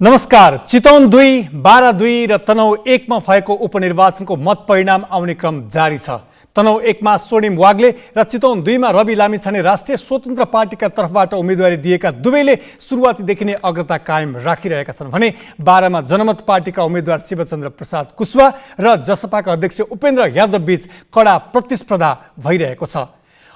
नमस्कार। चितवन 2, बारा 2 र तनहुँ 1 मा भएको उपनिर्वाचनको मत परिणाम आउने क्रम जारी छ। तनहुँ 1 मा स्वर्णिम वाग्ले र चितवन 2 मा रवि लामिछाने राष्ट्रिय स्वतन्त्र पार्टीका तर्फबाट उम्मेदवारी दिएका दुवैले सुरुवातीदेखि नै अग्रता कायम राखिरहेका छन् भने 12 मा जनमत पार्टीका उम्मेदवार शिवचन्द्र प्रसाद कुशवाहा र जसपाका अध्यक्ष उपेन्द्र यादव बीच कडा प्रतिस्पर्धा भइरहेको छ।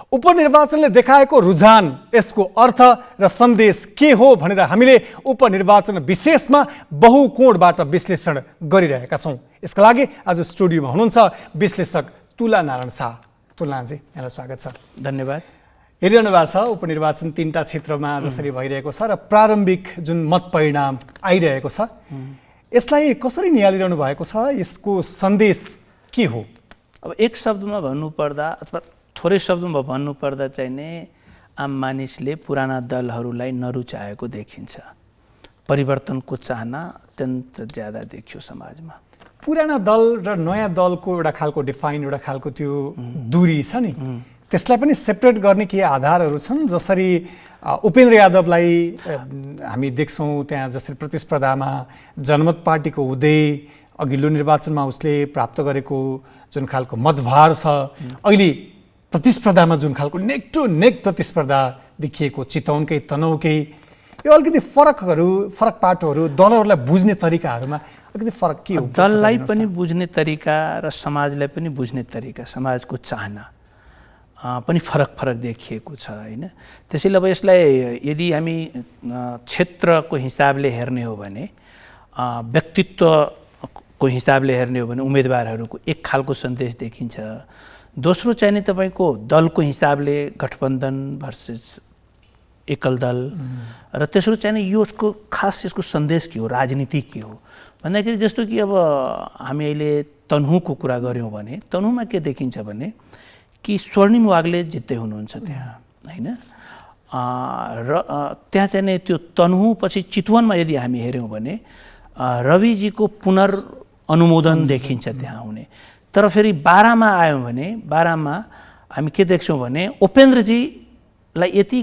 उपनिर्वाचनले देखाएको रुझान, यसको अर्थ र सन्देश के हो भनेर हामीले उपनिर्वाचन विशेषमा बहुकोणबाट विश्लेषण गरिरहेका छौँ। यसका लागि आज स्टुडियोमा हुनुहुन्छ विश्लेषक तुला नारायण शाह। तुलाजी, यहाँलाई स्वागत छ। धन्यवाद। हेरिरहनु भएको छ उपनिर्वाचन 3टा क्षेत्रमा जसरी भइरहेको छ र प्रारम्भिक जुन मत परिणाम आइरहेको छ, यसलाई कसरी निहालिरहनु भएको छ? यसको सन्देश के हो? अब एक शब्दमा भन्नुपर्दा अथवा थोरै शब्दमा भन्नुपर्दा चाहिँ नि आम मानिसले पुराना दलहरूलाई नरुचाएको देखिन्छ। परिवर्तनको चाहना अत्यन्त ज्यादा देखियो समाजमा। पुराना दल र नयाँ दलको एउटा खालको डिफाइन, एउटा खालको त्यो दूरी छ नि, त्यसलाई पनि सेपरेट गर्ने के आधारहरू छन्? जसरी उपेन्द्र यादवलाई हामी देख्छौँ त्यहाँ जसरी प्रतिस्पर्धामा जनमत पार्टीको हुँदै अघिल्लो निर्वाचनमा उसले प्राप्त गरेको जुन खालको मतभार छ, अहिले प्रतिस्पर्धामा जुन खालको नेक टु नेक प्रतिस्पर्धा देखिएको चितवनकै तनहुँकै, यो अलिकति फरक पाटोहरू दलहरूलाई बुझ्ने तरिकाहरूमा अलिकति फरक के हो? दललाई पनि बुझ्ने तरिका र समाजलाई पनि बुझ्ने तरिका, समाजको चाहना पनि फरक देखिएको छ होइन। त्यसैले अब यसलाई यदि हामी क्षेत्रको हिसाबले हेर्ने हो भने, व्यक्तित्वको हिसाबले हेर्ने हो भने उम्मेदवारहरूको एक खालको सन्देश देखिन्छ। दोस्रो चाहिँ नि तपाईँको दलको हिसाबले गठबन्धन भर्सेस एकल दल, र तेस्रो चाहिँ नि यसको खास यसको सन्देश के हो, राजनीति के हो भन्दाखेरि, जस्तो कि अब हामी अहिले तनहुँको कुरा गऱ्यौँ भने तनहुँमा के देखिन्छ भने कि स्वर्णिम वाग्ले जित्दै हुनुहुन्छ त्यहाँ होइन। र त्यहाँ चाहिँ नि त्यो तनहुँ पछि चितवनमा यदि हामी हेऱ्यौँ भने रविजीको पुनर्अनुमोदन देखिन्छ त्यहाँ हुने। तर फेरि 12 मा आयौँ भने 12 मा हामी के देख्छौँ भने उपेन्द्रजीलाई यति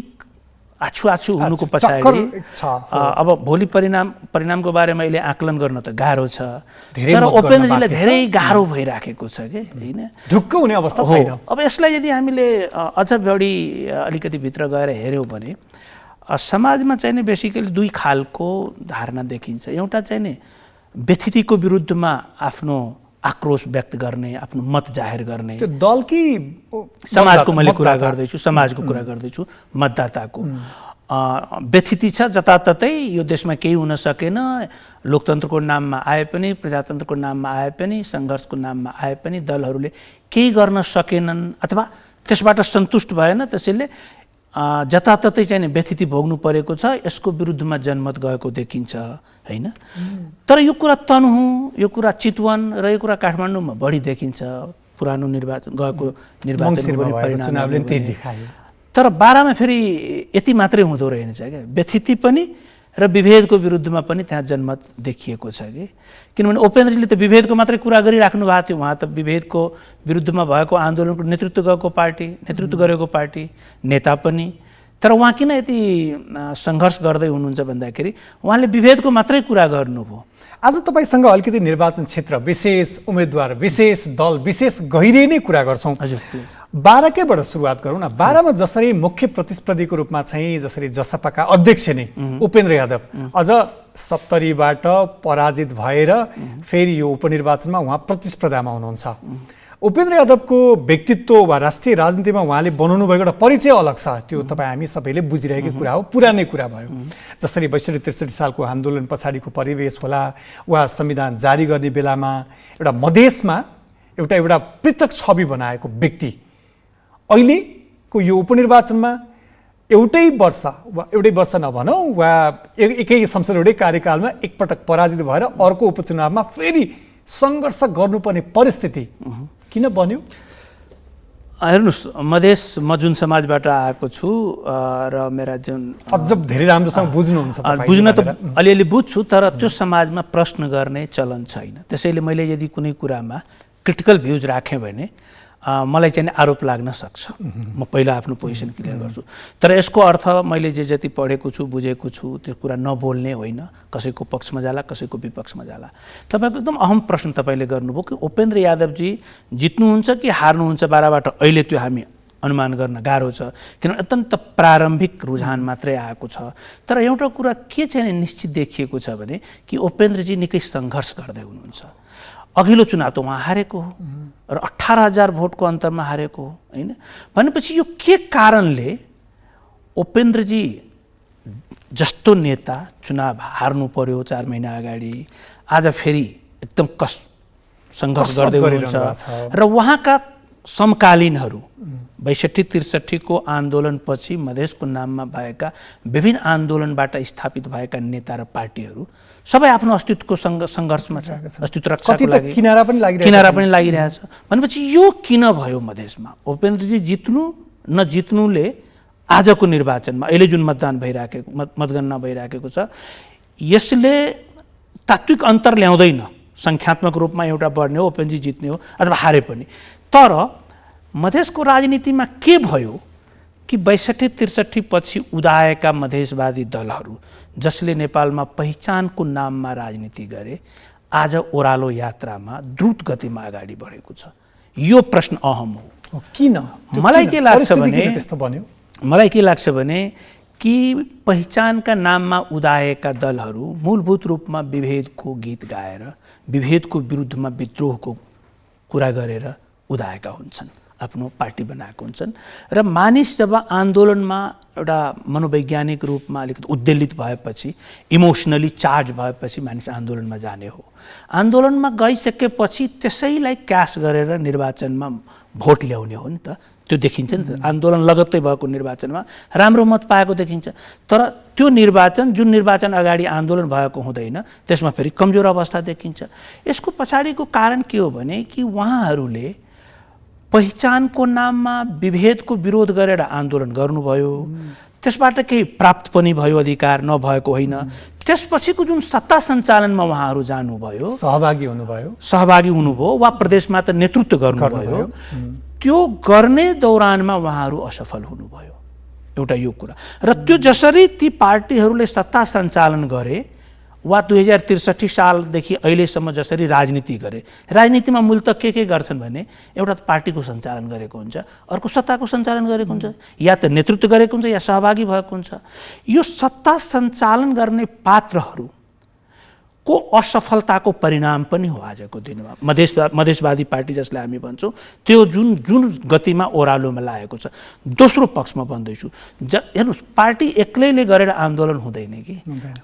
आछु हुनुको पछाडि अब भोलि परिणामको बारेमा अहिले आकलन गर्न त गाह्रो छ, तर उपेन्द्रजीलाई धेरै गाह्रो भइराखेको छ कि होइन, ढुक्क हुने अवस्था छैन। अब यसलाई यदि हामीले अझ बढी अलिकति भित्र गएर हेऱ्यौँ भने समाजमा चाहिँ नि बेसिकली दुई खालको धारणा देखिन्छ। एउटा चाहिँ नि व्यथितिको विरुद्धमा आफ्नो आक्रोश व्यक्त गर्ने, आफ्नो मत जाहेर गर्ने, त्यो दल कि समाजको मैले कुरा गर्दैछु, समाजको कुरा गर्दैछु, मतदाताको व्यथिति छ। जताततै यो देशमा केही हुन सकेन, लोकतन्त्रको नाममा आए पनि, प्रजातन्त्रको नाममा आए पनि, सङ्घर्षको नाममा आए पनि दलहरूले केही गर्न सकेनन् अथवा त्यसबाट सन्तुष्ट भएन, त्यसैले जताततै चाहिँ व्यथिति भोग्नु परेको छ। यसको विरुद्धमा जनमत गएको देखिन्छ होइन। तर यो कुरा तनहुँ, यो कुरा चितवन र यो कुरा काठमाडौँमा बढी देखिन्छ। पुरानो गएको निर्वाचनको पनि परिणामले त्यही देखायो। तर 12 मा फेरि यति मात्रै हुँदो रहेछ क्या, व्यथिति पनि र विभेदको विरुद्धमा पनि त्यहाँ जनमत देखिएको छ कि। किनभने उपेन्द्रजीले त विभेदको मात्रै कुरा गरिराख्नु भएको थियो, उहाँ त विभेदको विरुद्धमा भएको आन्दोलनको नेतृत्व गरेको पार्टी नेता पनि। तर उहाँ किन यति सङ्घर्ष गर्दै हुनुहुन्छ भन्दाखेरि उहाँले विभेदको मात्रै कुरा गर्नुभयो। आज तपाईँसँग अलिकति निर्वाचन क्षेत्र विशेष, उम्मेदवार विशेष, दल विशेष गहिरै नै कुरा गर्छौँ। हजुर, 12 कैबाट सुरुवात गरौँ न। 12 मा जसरी मुख्य प्रतिस्पर्धीको रूपमा चाहिँ जसरी जसपाका अध्यक्ष नै उपेन्द्र यादव अझ 70 बाट पराजित भएर फेरि यो उपनिर्वाचनमा उहाँ प्रतिस्पर्धामा हुनुहुन्छ। उपेन्द्र यादवको व्यक्तित्व वा राष्ट्रिय राजनीतिमा उहाँले बनाउनु भएको एउटा परिचय अलग छ, त्यो तपाईँ हामी सबैले बुझिरहेको कुरा हो, पुरानै कुरा भयो। जसरी 62-63 सालको आन्दोलन पछाडिको परिवेश होला, वा संविधान जारी गर्ने बेलामा एउटा मधेसमा एउटा पृथक छवि बनाएको व्यक्ति अहिलेको यो उपनिर्वाचनमा एउटै वर्ष नभनौँ वा एकै संसद एउटै कार्यकालमा एकपटक पराजित भएर अर्को उपचुनावमा फेरि सङ्घर्ष गर्नुपर्ने परिस्थिति किन बन्यो? हेर्नुहोस्, म जुन समाजबाट आएको छु र मेरा जुन अझ धेरै राम्रोसँग बुझ्नुहुन्छ, बुझ्न त अलिअलि बुझ्छु, तर त्यो समाजमा प्रश्न गर्ने चलन छैन। त्यसैले मैले यदि कुनै कुरामा क्रिटिकल भ्युज राखेँ भने मलाई चाहिँ आरोप लाग्न सक्छ। म पहिला आफ्नो पोजिसन क्लियर गर्छु। तर यसको अर्थ मैले जे जति पढेको छु बुझेको छु त्यो कुरा नबोल्ने होइन, कसैको पक्षमा जाला कसैको विपक्षमा जाला। तपाईँको एकदम अहम प्रश्न तपाईँले गर्नुभयो कि उपेन्द्र यादवजी जित्नुहुन्छ कि हार्नुहुन्छ बाराबाट, अहिले त्यो हामी अनुमान गर्न गाह्रो छ किनभने अत्यन्त प्रारम्भिक रुझान मात्रै आएको छ। तर एउटा कुरा के चाहिँ निश्चित देखिएको छ भने कि उपेन्द्रजी निकै सङ्घर्ष गर्दै हुनुहुन्छ। अघिल्लो चुनाव त उहाँ हारेको हो र 18,000 भोटको अन्तरमा हारेको हो होइन। भनेपछि यो के कारणले उपेन्द्रजी जस्तो नेता चुनाव हार्नु पर्यो 4 महिना अगाडि, आज फेरि एकदम सङ्घर्ष गर्दै हुनुहुन्छ र उहाँका समकालीनहरू 62-63 को आन्दोलनपछि मधेसको नाममा भएका विभिन्न आन्दोलनबाट स्थापित भएका नेता र पार्टीहरू सबै आफ्नो अस्तित्वको सङ्घर्षमा छ, अस्तित्व रक्षाको लागि किनारा पनि लागिरहेछ। भनेपछि यो किन भयो मधेसमा? उपेन्द्रजी जित्नु नजित्नुले आजको निर्वाचनमा अहिले जुन मतगणना भइराखेको छ यसले तात्विक अन्तर ल्याउँदैन। सङ्ख्यात्मक रूपमा एउटा बढ्ने हो, उपेन्द्रजी जित्ने हो अथवा हारे पनि। तर मधेसको राजनीतिमा के भयो कि 62-63 पछि उदाएका मधेसवादी दलहरू जसले नेपालमा पहिचानको नाममा राजनीति गरे आज ओह्रालो यात्रामा द्रुत गतिमा अगाडि बढेको छ। यो प्रश्न अहम हो। किन? मलाई के लाग्छ भने कि पहिचानका नाममा उदाएका दलहरू मूलभूत रूपमा विभेदको गीत गाएर विभेदको विरुद्धमा विद्रोहको कुरा गरेर उदाएका हुन्छन्, आफ्नो पार्टी बनाएको हुन्छन् र मानिस जब आन्दोलनमा एउटा मनोवैज्ञानिक रूपमा अलिकति उद्वेलित भएपछि, इमोसनली चार्ज भएपछि मानिस आन्दोलनमा जाने हो। आन्दोलनमा गइसकेपछि त्यसैलाई क्यास गरेर निर्वाचनमा भोट ल्याउने हो नि त। त्यो देखिन्छ नि त, आन्दोलन लगत्तै भएको निर्वाचनमा राम्रो मत पाएको देखिन्छ। तर त्यो निर्वाचन जुन निर्वाचन अगाडि आन्दोलन भएको हुँदैन त्यसमा फेरि कमजोर अवस्था देखिन्छ। यसको पछाडिको कारण के हो भने कि उहाँहरूले पहिचानको नाममा विभेदको विरोध गरेर आन्दोलन गर्नुभयो, त्यसबाट केही प्राप्त पनि भयो, अधिकार नभएको होइन। त्यसपछिको जुन सत्ता सञ्चालनमा उहाँहरू जानुभयो, सहभागी हुनुभयो वा प्रदेशमा त नेतृत्व गर्नुभयो, त्यो गर्ने दौरानमा उहाँहरू असफल हुनुभयो। एउटा यो कुरा र त्यो जसरी ती पार्टीहरूले सत्ता सञ्चालन गरे वा 2063 सालदेखि अहिलेसम्म जसरी राजनीति गरे, राजनीतिमा मूल त के गर्छन् भने एउटा पार्टीको सञ्चालन गरेको हुन्छ, अर्को सत्ताको सञ्चालन गरेको हुन्छ, या त नेतृत्व गरेको हुन्छ या सहभागी भएको हुन्छ। यो सत्ता सञ्चालन गर्ने पात्रहरू को असफलताको परिणाम पनि हो आजको दिनमा। मधेसवादी पार्टी जसलाई हामी भन्छौँ त्यो जुन गतिमा ओह्रालोमा लागेको छ। दोस्रो पक्षमा भन्दैछु, हेर्नुहोस् पार्टी एक्लैले गरेर आन्दोलन हुँदैन कि।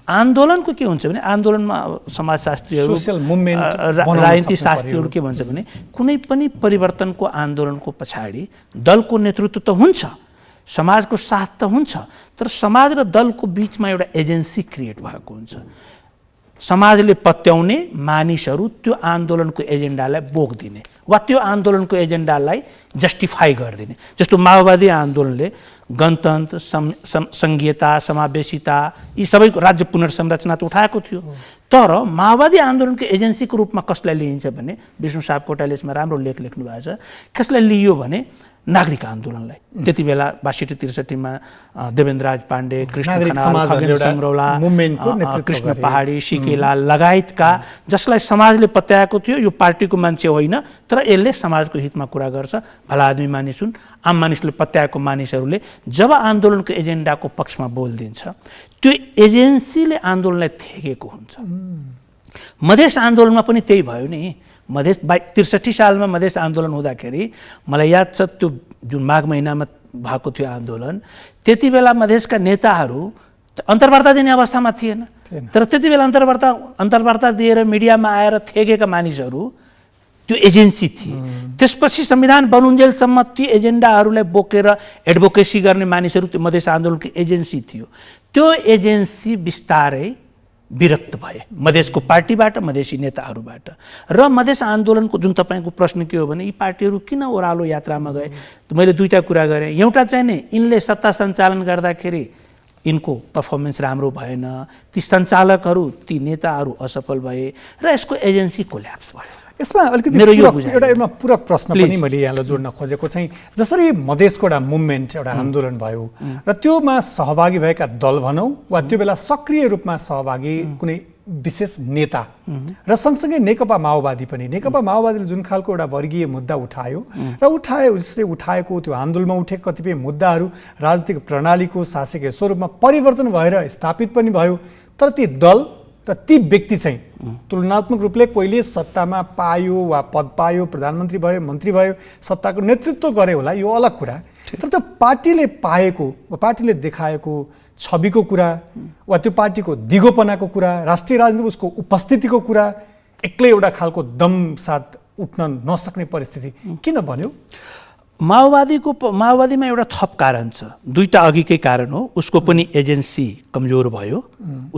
आन्दोलनको के हुन्छ भने आन्दोलनमा समाजशास्त्रीहरू राजनीति शास्त्रीहरू के भन्छ भने कुनै पनि परिवर्तनको आन्दोलनको पछाडि दलको नेतृत्व त हुन्छ, समाजको साथ त हुन्छ, तर समाज र दलको बिचमा एउटा एजेन्सी क्रिएट भएको हुन्छ। समाजले पत्याउने मानिसहरू त्यो आन्दोलनको एजेन्डालाई बोक्दिने वा त्यो आन्दोलनको एजेन्डालाई जस्टिफाई गरिदिने। जस्तो माओवादी आन्दोलनले गणतन्त्र, सङ्घीयता, समावेशिता यी सबैको राज्य पुनर्संरचना त उठाएको थियो। तर माओवादी आन्दोलनको एजेन्सीको रूपमा कसलाई लिइन्छ भने विष्णु सापकोटाले यसमा राम्रो लेख लेख्नु भएको छ। कसलाई लिइयो भने नागरिक आन्दोलनलाई। त्यति बेला 62-63 मा देवेन्द्रराज पाण्डे, कृष्ण खनाल, खगेन सङ्ग्रौला, कृष्ण पहाडी, सिकेला लगायतका जसलाई समाजले पत्याएको थियो यो पार्टीको मान्छे होइन तर यसले समाजको हितमा कुरा गर्छ, भला आदमी मानिस हुन्, आम मानिसले पत्याएको मानिसहरूले जब आन्दोलनको एजेन्डाको पक्षमा बोलिदिन्छ त्यो एजेन्सीले आन्दोलनलाई थेगेको हुन्छ। मधेस आन्दोलनमा पनि त्यही भयो नि। मधेस 63 सालमा मधेस आन्दोलन हुँदाखेरि मलाई याद छ त्यो जुन माघ महिनामा भएको थियो आन्दोलन, त्यति बेला मधेसका नेताहरू अन्तर्वार्ता दिने अवस्थामा थिएन। तर त्यति बेला अन्तर्वार्ता दिएर मिडियामा आएर थेगेका मानिसहरू त्यो एजेन्सी थिए। त्यसपछि संविधान बनुन्जेलसम्म ती एजेन्डाहरूलाई बोकेर एडभोकेसी गर्ने मानिसहरू त्यो मधेस आन्दोलनको एजेन्सी थियो। त्यो एजेन्सी बिस्तारै विरक्त भए मधेसको पार्टीबाट, मधेसी नेताहरूबाट। र मधेस आन्दोलनको जुन तपाईँको प्रश्न के हो भने यी पार्टीहरू किन ओह्रालो यात्रामा गए, मैले दुईटा कुरा गरेँ। एउटा चाहिँ नि यिनले सत्ता सञ्चालन गर्दाखेरि यिनको पर्फर्मेन्स राम्रो भएन, ती सञ्चालकहरू ती नेताहरू असफल भए र यसको एजेन्सी कोल्याप्स भयो। यसमा अलिकति मेरो यो एउटा पूरक प्रश्न पनि मैले यहाँलाई जोड्न खोजेको चाहिँ जसरी मधेसको एउटा मुभमेन्ट एउटा आन्दोलन भयो र त्योमा सहभागी भएका दल भनौँ वा त्यो बेला सक्रिय रूपमा सहभागी कुनै विशेष नेता र सँगसँगै नेकपा माओवादी पनि नेकपा माओवादीले जुन खालको एउटा वर्गीय मुद्दा उठायो र उसले उठाएको त्यो आन्दोलनमा उठेको कतिपय मुद्दाहरू राजनीतिक प्रणालीको शासकीय स्वरूपमा परिवर्तन भएर स्थापित पनि भयो तर ती दल र ती व्यक्ति चाहिँ तुलनात्मक रूपले कोहीले सत्तामा पायो वा पद पायो प्रधानमन्त्री भयो मन्त्री भयो सत्ताको नेतृत्व गरे होला यो अलग कुरा तर त्यो पार्टीले पाएको वा पार्टीले देखाएको छविको कुरा वा त्यो पार्टीको दिगोपनाको कुरा राष्ट्रिय राजनीतिमा उसको उपस्थितिको कुरा एक्लै एउटा खालको दम साथ उठ्न नसक्ने परिस्थिति किन बन्यो माओवादीमा एउटा थप कारण छ दुईटा अघिकै कारण हो उसको पनि एजेन्सी कमजोर भयो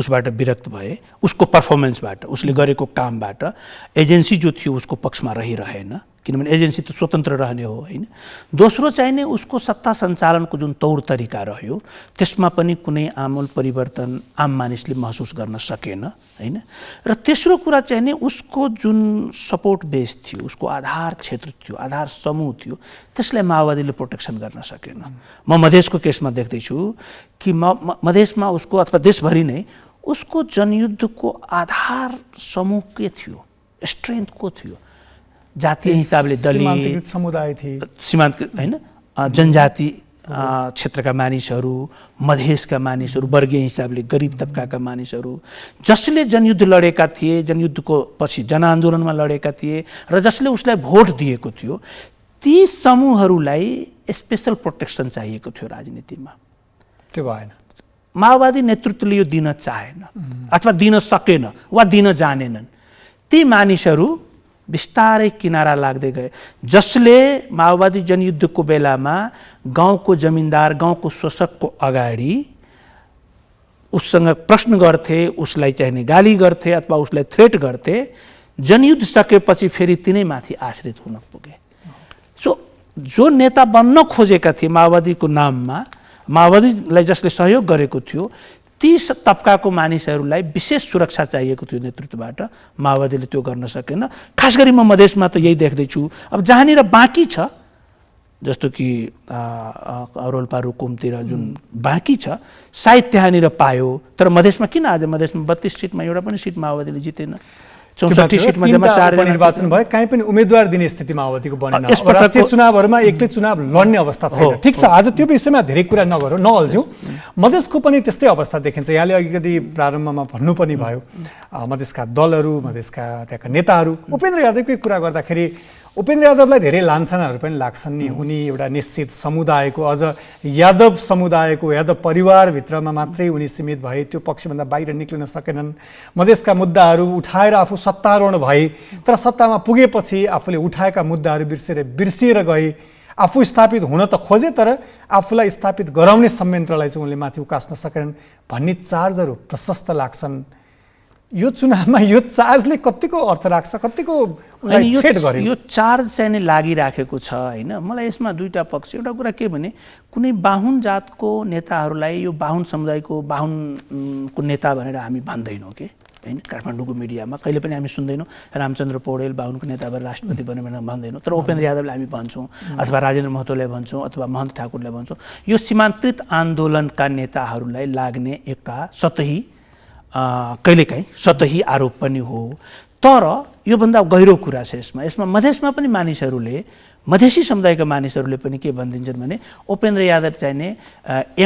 उसबाट विरक्त भए उसको पर्फर्मेन्सबाट उसले गरेको कामबाट एजेन्सी जो थियो उसको पक्षमा रहिरहेन किनभने एजेन्सी त स्वतन्त्र रहने हो हैन दोस्रो चाहिँ नै उसको सत्ता सञ्चालनको जुन तौर तरिका रह्यो त्यसमा पनि कुनै आमूल परिवर्तन आम मानिसले महसुस गर्न सकेन हैन र तेस्रो कुरा चाहिँ नै उसको जुन सपोर्ट बेस थियो उसको आधार क्षेत्र थियो आधार समूह थियो त्यसलाई माओवादीले प्रोटेक्सन गर्न सकेन म मधेसको केसमा देख्दैछु कि मधेसमा उसको अथवा देशभरि नै उसको जनयुद्धको आधार समूह के थियो स्ट्रेन्थ को थियो जातीय हिसाबले दलित समुदाय थिए सीमान्त हैन जनजाति क्षेत्रका मानिसहरू मधेसका मानिसहरू वर्गीय हिसाबले गरिब तबकाका मानिसहरू जसले जनयुद्ध लडेका थिए जनयुद्धको पछि जनआन्दोलनमा लडेका थिए र जसले उसलाई भोट दिएको थियो ती समूहहरूलाई स्पेशल प्रोटेक्सन चाहिएको थियो राजनीतिमा त्यो भएन माओवादी नेतृत्वले यो दिन चाहेन अथवा दिन सकेन वा दिन जानेनन् ती मानिसहरू बिस्तारै किनारा लाग्दै गए जसले माओवादी जनयुद्धको बेलामा गाउँको जमिनदार गाउँको शोषकको अगाडि उससँग प्रश्न गर्थे उसलाई चाहिने गाली गर्थे अथवा उसलाई थ्रेट गर्थे जनयुद्ध सकेपछि फेरि तिनै माथि आश्रित हुन पुगे सो जो नेता बन्न खोजेका थिए माओवादीको नाममा माओवादीलाई जसले सहयोग गरेको थियो ती तबकाको मानिसहरूलाई विशेष सुरक्षा चाहिएको थियो नेतृत्वबाट माओवादीले त्यो गर्न सकेन खास गरी म मधेसमा त यही देख्दैछु अब जहाँनिर बाँकी छ जस्तो कि रोल्पा रुकुमतिर जुन बाँकी छ सायद त्यहाँनिर पायो तर मधेसमा किन आज मधेसमा 32 सिटमा एउटा पनि सिट माओवादीले जितेन 64 सिटमा जम्मा 4 निर्वाचन भयो कहीँ पनि उम्मेदवार दिने स्थिति माओवादीको बनेन राष्ट्रिय चुनावहरूमा एक्लै चुनाव लड्ने अवस्था छैन ठिक छ आज त्यो विषयमा धेरै कुरा नगरौँ नअल्झ्यौँ मधेसको पनि त्यस्तै अवस्था देखिन्छ यहाँले अलिकति प्रारम्भमा भन्नु पनि भयो मधेसका दलहरू मधेसका त्यहाँका नेताहरू उपेन्द्र यादवकै कुरा गर्दाखेरि उपेन्द्र यादवलाई धेरै लान्छनाहरू पनि लाग्छन् नि उनी एउटा निश्चित समुदायको अझ यादव समुदायको यादव परिवारभित्रमा मात्रै उनी सीमित भए त्यो पक्षभन्दा बाहिर निक्लिन सकेनन् मधेसका मुद्दाहरू उठाएर आफू सत्तारूढ भए तर सत्तामा पुगेपछि आफूले उठाएका मुद्दाहरू बिर्सिएर गए आफू स्थापित हुन त खोजे तर आफूलाई स्थापित गराउने संयन्त्रलाई चाहिँ उनले माथि उकास्न सकेनन् भन्ने चार्जहरू प्रशस्त लाग्छन् यो चुनावमा यो चार्जले कतिको अर्थ राख्छ कतिको यो चार्ज चाहिँ नै लागिराखेको छ हैन मलाई यसमा दुईटा पक्ष एउटा कुरा के भने कुनै बाहुन जातको नेताहरूलाई यो बाहुन समुदायको बाहुनको नेता भनेर हामी भन्दैनौँ के हैन काठमाडौँको मिडियामा कहिले पनि हामी सुन्दैनौँ रामचन्द्र पौडेल बाहुनको नेता भएर राष्ट्रपति बन्यो भनेर भन्दैनौँ तर उपेन्द्र यादवलाई हामी भन्छौँ अथवा राजेन्द्र महतोलाई भन्छौँ अथवा महन्त ठाकुरलाई भन्छौँ यो सीमान्तकृत आन्दोलनका नेताहरूलाई लाग्ने एउटा सतही कहिलेकाहीँ सतही आरोप पनि हो तर योभन्दा गहिरो कुरा छ यसमा मधेसमा पनि मानिसहरूले मधेसी समुदायका मानिसहरूले पनि के भनिदिन्छन् भने उपेन्द्र यादव चाहिँ नै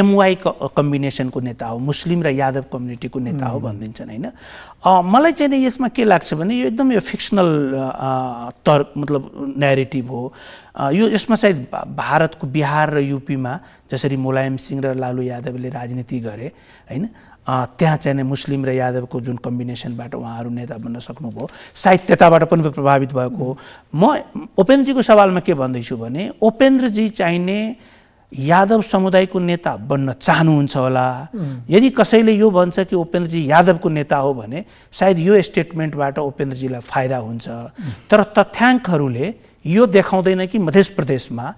एमवाई कम्बिनेसनको नेता हो मुस्लिम र यादव कम्युनिटीको नेता हो भनिदिन्छन् हैन मलाई चाहिँ नि यसमा के लाग्छ भने यो एकदम यो फिक्सनल मतलब न्यारेटिभ हो यो यसमा सायद भारतको बिहार र युपीमा जसरी मुलायम सिंह र लालु यादवले राजनीति गरे हैन त्यहाँ चाहिँ मुस्लिम र यादवको जुन कम्बिनेसनबाट उहाँहरू नेता बन्न सक्नुभयो सायद त्यताबाट पनि प्रभावित भएको हो म उपेन्द्रजीको सवालमा के भन्दैछु भने उपेन्द्रजी चाहिने यादव समुदायको नेता बन्न चाहनुहुन्छ होला यदि कसैले यो भन्छ कि उपेन्द्रजी यादवको नेता हो भने सायद यो स्टेटमेन्टबाट उपेन्द्रजीलाई फाइदा हुन्छ तर तथ्याङ्कहरूले यो देखाउँदैन कि मध्य प्रदेशमा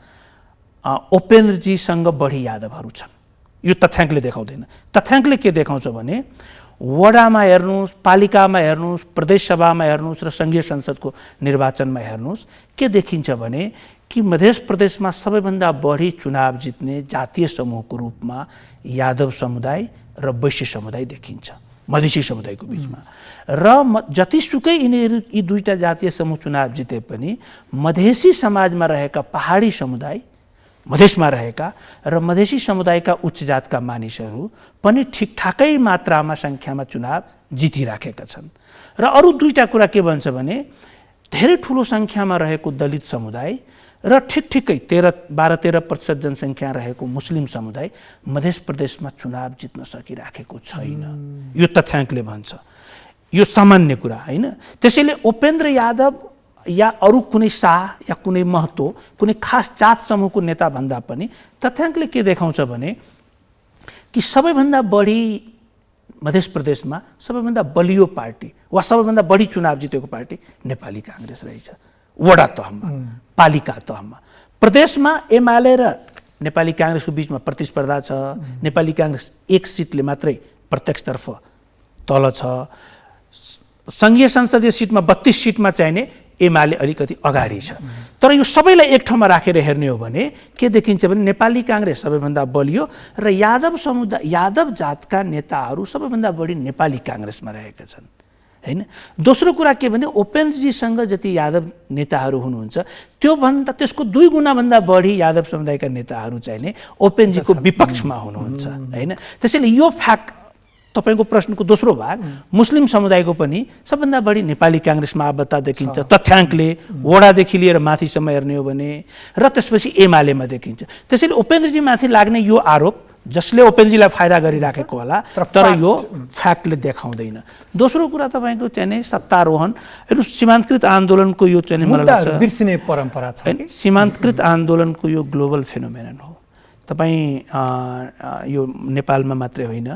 उपेन्द्रजीसँग बढी यादवहरू छन् यो तथ्याङ्कले देखाउँदैन तथ्याङ्कले के देखाउँछ भने वडामा हेर्नुहोस्, पालिकामा हेर्नुहोस्, प्रदेश सभामा हेर्नुहोस् र सङ्घीय संसदको निर्वाचनमा हेर्नुहोस्, के देखिन्छ भने कि मध्य प्रदेशमा सबैभन्दा बढी चुनाव जित्ने जातीय समूहको रूपमा यादव समुदाय र वैश्य समुदाय देखिन्छ मधेसी समुदायको बिचमा। र जतिसुकै यिनीहरू यी दुईटा जातीय समूह चुनाव जिते पनि मधेसी समाजमा रहेका पहाडी समुदाय, मधेसमा रहेका र मधेसी समुदायका उच्च जातका मानिसहरू पनि ठिकठाकै मात्रामा सङ्ख्यामा चुनाव जितिराखेका छन्। र अरू दुईटा कुरा के भन्छ भने धेरै ठुलो सङ्ख्यामा रहेको दलित समुदाय र ठिकठिकै 12-13% जनसङ्ख्या रहेको मुस्लिम समुदाय मध्य प्रदेशमा चुनाव जित्न सकिराखेको छैन। यो तथ्याङ्कले भन्छ, यो सामान्य कुरा होइन। त्यसैले उपेन्द्र यादव या अरू कुनै शाह या कुनै महतो, कुनै खास जात समूहको नेता भन्दा पनि तथ्याङ्कले के देखाउँछ भने कि सबैभन्दा बढी मध्य प्रदेशमा सबैभन्दा बलियो पार्टी वा सबैभन्दा बढी चुनाव जितेको पार्टी नेपाली काङ्ग्रेस रहेछ। वडा तहमा, पालिका तहमा, प्रदेशमा एमाले र नेपाली काङ्ग्रेसको बिचमा प्रतिस्पर्धा छ। नेपाली काङ्ग्रेस 1 सिटले मात्रै प्रत्यक्षतर्फ तल छ। सङ्घीय संसदीय सिटमा 32 सिटमा चाहिने एमाले अलिकति अगाडि छ। तर यो सबैलाई एक ठाउँमा राखेर हेर्ने हो भने के देखिन्छ भने नेपाली काङ्ग्रेस सबैभन्दा बलियो र यादव समुदाय, यादव जातका नेताहरू सबैभन्दा बढी नेपाली काङ्ग्रेसमा रहेका छन् हैन। दोस्रो कुरा के भने उपेन्द्रजीसँग जति यादव नेताहरू हुनुहुन्छ त्योभन्दा त्यसको 2 गुणा भन्दा बढी यादव समुदायका नेताहरू चाहिने उपेन्द्रजीको विपक्षमा हुनुहुन्छ हैन। त्यसैले यो फ्याक्ट तपाईको प्रश्नको दोस्रो भाग मुस्लिम समुदायको पनि सबभन्दा बढी नेपाली काङ्ग्रेसमा आबद्धता देखिन्छ तथ्याङ्कले, वडादेखि लिएर माथिसम्म हेर्ने हो भने, र त्यसपछि एमालेमा देखिन्छ। त्यसैले उपेन्द्रजी माथि लाग्ने यो आरोप जसले उपेन्द्रजीलाई फाइदा गरिराखेको होला, तर यो फ्याक्टले देखाउँदैन। दोस्रो कुरा तपाईँको चाहिँ सत्तारोहण, सीमान्तकृत आन्दोलनको यो चाहिँ मलाई लाग्छ बिर्सिने परम्परा छ। सीमान्तकृत आन्दोलनको यो ग्लोबल फेनोमेनन हो। तपाईँ यो नेपालमा मात्रै होइन,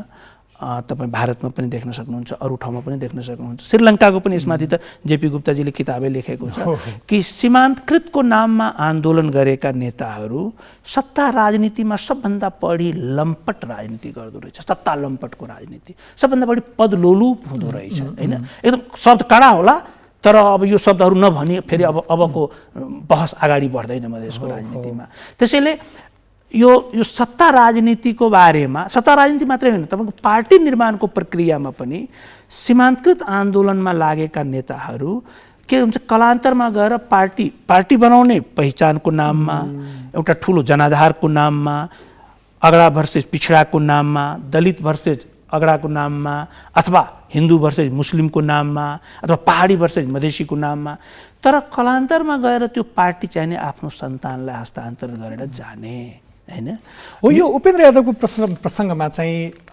तपाईँ भारतमा पनि देख्न सक्नुहुन्छ, अरू ठाउँमा पनि देख्न सक्नुहुन्छ। श्रीलङ्काको पनि यसमाथि त जेपी गुप्ताजीले किताबै लेखेको छ कि सीमान्तकृतको नाममा आन्दोलन गरेका नेताहरू सत्ता राजनीतिमा सबभन्दा बढी लम्पट राजनीति गर्दो रहेछ। सत्ता लम्पटको राजनीति सबभन्दा बढी पदलोलुप हुँदो रहेछ होइन। एकदम शब्द कडा होला, तर अब यो शब्दहरू नभनी फेरि अबको बहस अगाडि बढ्दैन मधेसको राजनीतिमा। त्यसैले यो सत्ता राजनीतिको बारेमा, सत्ता राजनीति मात्रै होइन, तपाईँको पार्टी निर्माणको प्रक्रियामा पनि सीमान्तकृत आन्दोलनमा लागेका नेताहरू के हुन्छ, कलान्तरमा गएर पार्टी बनाउने पहिचानको नाममा, एउटा ठुलो जनाधारको नाममा, अगडा भर्सेस पिछडाको नाममा, दलित भर्सेस अगडाको नाममा, अथवा हिन्दू भर्सेस मुस्लिमको नाममा, अथवा पहाडी भर्सेस मधेसीको नाममा, तर कलान्तरमा गएर त्यो पार्टी चाहिने आफ्नो सन्तानलाई हस्तान्तरण गरेर जाने हैन हो। यो उपेन्द्र यादवको प्रसङ्गमा चाहिँ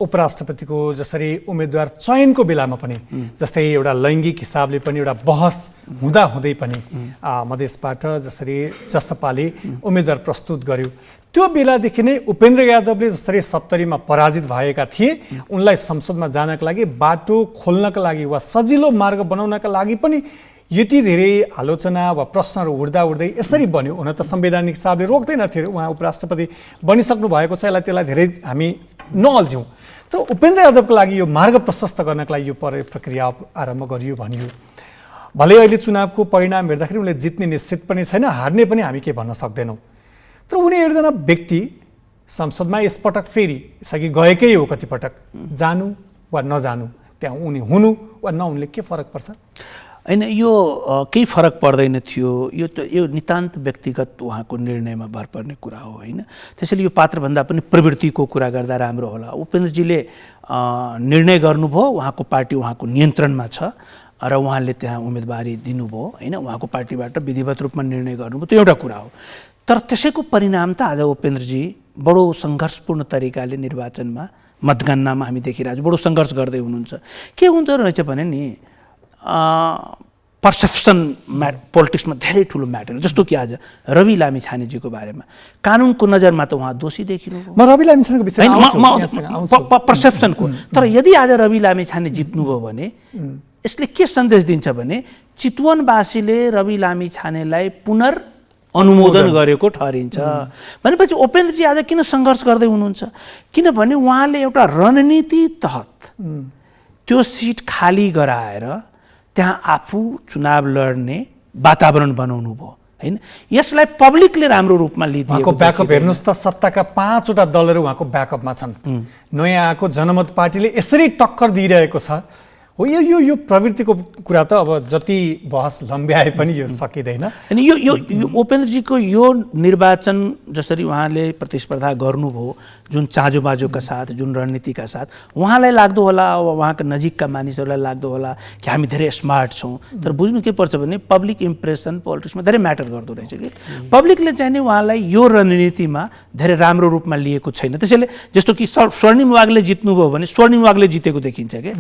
उपराष्ट्रपतिको जसरी उम्मेदवार चयनको बेलामा पनि जस्तै एउटा लैङ्गिक हिसाबले पनि एउटा बहस हुँदै पनि मधेसबाट जसरी जसपाले उम्मेदवार प्रस्तुत गर्यो, त्यो बेलादेखि नै उपेन्द्र यादवले जसरी 70 मा पराजित भएका थिए, उनलाई संसदमा जानका लागि बाटो खोल्नका लागि वा सजिलो मार्ग बनाउनका लागि पनि यति धेरै आलोचना वा प्रश्नहरू उठ्दै यसरी बन्यो। हुन त संवैधानिक हिसाबले रोक्दैन थियो, उहाँ उपराष्ट्रपति बनिसक्नु भएको छ, त्यसलाई धेरै हामी नअल्झ्यौँ। तर उपेन्द्र यादवको लागि यो मार्ग प्रशस्त गर्नका लागि यो प्रक्रिया आरम्भ गरियो भनियो। भले अहिले चुनावको परिणाम हेर्दाखेरि उनले जित्ने निश्चित पनि छैन, हार्ने पनि हामी के भन्न सक्दैनौँ। तर उनी एकजना व्यक्ति संसदमा यसपटक फेरि यसअघि गएकै हो, कतिपटक जानु वा नजानु, त्यहाँ उनी हुनु वा नहुनुले के फरक पर्छ? होइन, यो केही फरक पर्दैन थियो। यो नितान्त व्यक्तिगत उहाँको निर्णयमा भर पर्ने कुरा हो होइन। त्यसैले यो पात्रभन्दा पनि प्रवृत्तिको कुरा गर्दा राम्रो होला। उपेन्द्रजीले निर्णय गर्नुभयो, उहाँको पार्टी उहाँको नियन्त्रणमा छ र उहाँले त्यहाँ उम्मेदवारी दिनुभयो होइन, उहाँको पार्टीबाट विधिवत रूपमा निर्णय गर्नुभयो, त्यो एउटा कुरा हो। तर त्यसैको परिणाम त आज उपेन्द्रजी बडो सङ्घर्षपूर्ण तरिकाले निर्वाचनमा मतगणनामा हामी देखिरहेको छौँ, बडो सङ्घर्ष गर्दै हुनुहुन्छ। के हुँदो रहेछ भने नि पर्सेप्सन पोलिटिक्समा धेरै ठुलो म्याटर, जस्तो कि आज रवि लामिछानेजीको बारेमा कानुनको नजरमा त उहाँ दोषी देखिनु, म रवि लामिछानेको विषयमा पर्सेप्सनको। तर यदि आज रवि लामिछाने जित्नुभयो भने यसले के सन्देश दिन्छ भने चितवनवासीले रवि लामिछानेलाई अनुमोदन गरेको ठहरिन्छ। भनेपछि उपेन्द्रजी आज किन सङ्घर्ष गर्दै हुनुहुन्छ? किनभने उहाँले एउटा रणनीति तहत त्यो सिट खाली गराएर त्यहाँ आफू चुनाव लड्ने वातावरण बनाउनु भयो हैन। यसलाई पब्लिकले राम्रो रूपमा लिदिएको उहाँको ब्याकअप हेर्नुहोस् त, सत्ताका 5वटा दलहरू उहाँको ब्याकअपमा छन्। नयाँ आएको जनमत पार्टीले यसरी टक्कर दिइरहेको छ। हो यो प्रवृत्तिको कुरा त अब जति बहस लम्ब्याए पनि यो सकिँदैन। अनि यो उपेन्द्रजीको यो निर्वाचन जसरी उहाँले प्रतिस्पर्धा गर्नुभयो जुन चाँजोबाजोका साथ, जुन रणनीतिका साथ, उहाँलाई लाग्दो होला, अब उहाँका नजिकका मानिसहरूलाई लाग्दो होला कि हामी धेरै स्मार्ट छौँ। तर बुझ्नु के पर्छ भने पब्लिक इम्प्रेसन पोलिटिक्समा धेरै म्याटर गर्दो रहेछ कि पब्लिकले चाहिँ नि उहाँलाई यो रणनीतिमा धेरै राम्रो रूपमा लिएको छैन। त्यसैले जस्तो कि स्वर्णिम वागले जित्नुभयो भने स्वर्णिम वागले जितेको देखिन्छ कि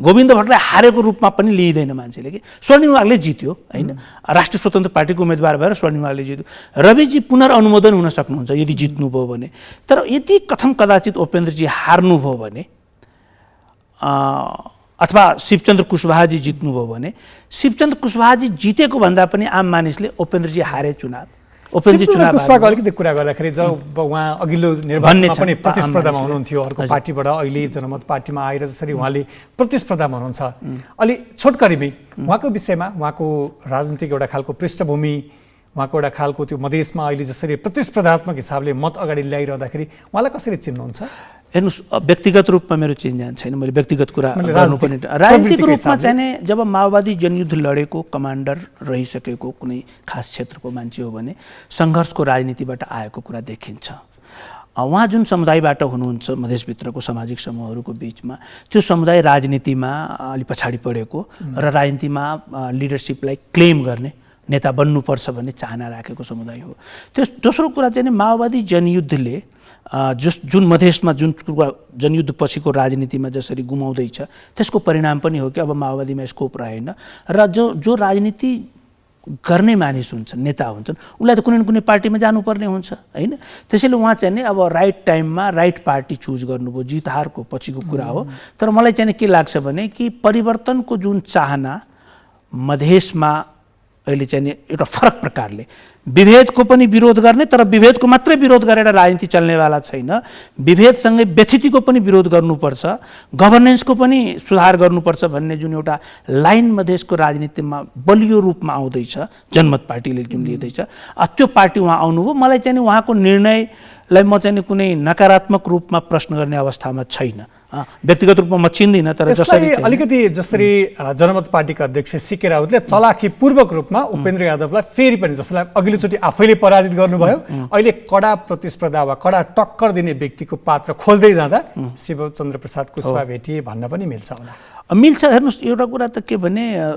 गोविन्द भट्टराई हारेको रूपमा पनि लिइँदैन मान्छेले कि स्वर्णिम वागले जित्यो हैन। राष्ट्रिय स्वतन्त्र पार्टीको उम्मेदवार भएर स्वर्णिम वागले जित्यो। रविजी पुनर्अनुमोदन हुन सक्नुहुन्छ यदि जित्नुभयो भने। तर यदि कथम कदाचित उपेन्द्रजी हार्नुभयो भने अथवा शिवचन्द्र कुशवाहाजी जित्नुभयो भने, शिवचन्द्र कुशवाहाजी जितेको भन्दा पनि आम मानिसले उपेन्द्रजी हारे चुनाव, उपेन्द्रजी चुनाव कुशवाहाको अलिकति कुरा गर्दाखेरि जब उहाँ अघिल्लो निर्वाचनमा पनि प्रतिस्पर्धामा हुनुहुन्थ्यो अर्को पार्टीबाट, अहिले जनमत पार्टीमा आएर जसरी उहाँले प्रतिस्पर्धामा हुनुहुन्छ, अलि छोटकरीमै उहाँको विषयमा, उहाँको राजनीतिक एउटा खालको पृष्ठभूमि, उहाँको एउटा खालको त्यो मधेसमा अहिले जसरी प्रतिस्पर्धात्मक हिसाबले मत अगाडि ल्याइरहँदाखेरि उहाँलाई कसरी चिन्नुहुन्छ? हेर्नुहोस्, व्यक्तिगत रूपमा मेरो चिन्जान छैन, मैले व्यक्तिगत कुरा गर्नुपर्ने। राजनीतिक रूपमा चाहिँ जब माओवादी जनयुद्ध लडेको कमान्डर रहिसकेको कुनै खास क्षेत्रको मान्छे हो भने सङ्घर्षको राजनीतिबाट आएको कुरा देखिन्छ। उहाँ जुन समुदायबाट हुनुहुन्छ मधेसभित्रको सामाजिक समूहहरूको बिचमा, त्यो समुदाय राजनीतिमा अलि पछाडि पढेको र राजनीतिमा लिडरसिपलाई क्लेम गर्ने, नेता बन्नुपर्छ भन्ने चाहना राखेको समुदाय हो। दोस्रो कुरा चाहिँ माओवादी जनयुद्धले जुन मधेसमा जुन जनयुद्ध पछिको राजनीतिमा जसरी गुमाउँदैछ त्यसको परिणाम पनि हो कि अब माओवादीमा स्कोप रहेन र जो राजनीति गर्ने मानिस हुन्छन्, नेता हुन्छन्, उसलाई त कुनै न कुनै पार्टीमा जानुपर्ने हुन्छ हैन। त्यसैले उहाँ चाहिँ नि अब राइट टाइममा राइट पार्टी चुज गर्नुभयो। जित हारको पछिको कुरा हो। तर मलाई चाहिँ के लाग्छ भने कि परिवर्तनको जुन चाहना मधेसमा अहिले चाहिँ नि एउटा फरक प्रकारले विभेदको पनि विरोध गर्ने, तर विभेदको मात्रै विरोध गरेर राजनीति चल्नेवाला छैन। विभेदसँगै व्यथितिको पनि विरोध गर्नुपर्छ, गभर्नेन्सको पनि सुधार गर्नुपर्छ भन्ने जुन एउटा लाइन मधेसको राजनीतिमा बलियो रूपमा आउँदैछ, जनमत पार्टीले जुन लिँदैछ, त्यो पार्टी उहाँ आउनुभयो। मलाई चाहिँ नि उहाँको निर्णयलाई म चाहिँ कुनै नकारात्मक रूपमा प्रश्न गर्ने अवस्थामा छैन। व्यक्तिगत रूपमा म चिन्दिनँ, तर जसरी अलिकति जसरी जनमत पार्टीका अध्यक्ष सीके राउतले चलाखीपूर्वक रूपमा उपेन्द्र यादवलाई फेरि पनि, जसलाई अघिल्लोचोटि आफैले पराजित गर्नुभयो, अहिले कडा प्रतिस्पर्धा वा कडा टक्कर दिने व्यक्तिको पात्र खोज्दै जाँदा शिवचन्द्र प्रसाद कुशवाहा भेटिए भन्न पनि मिल्छ होला। मिल्छ। हेर्नुहोस्, एउटा कुरा त के भने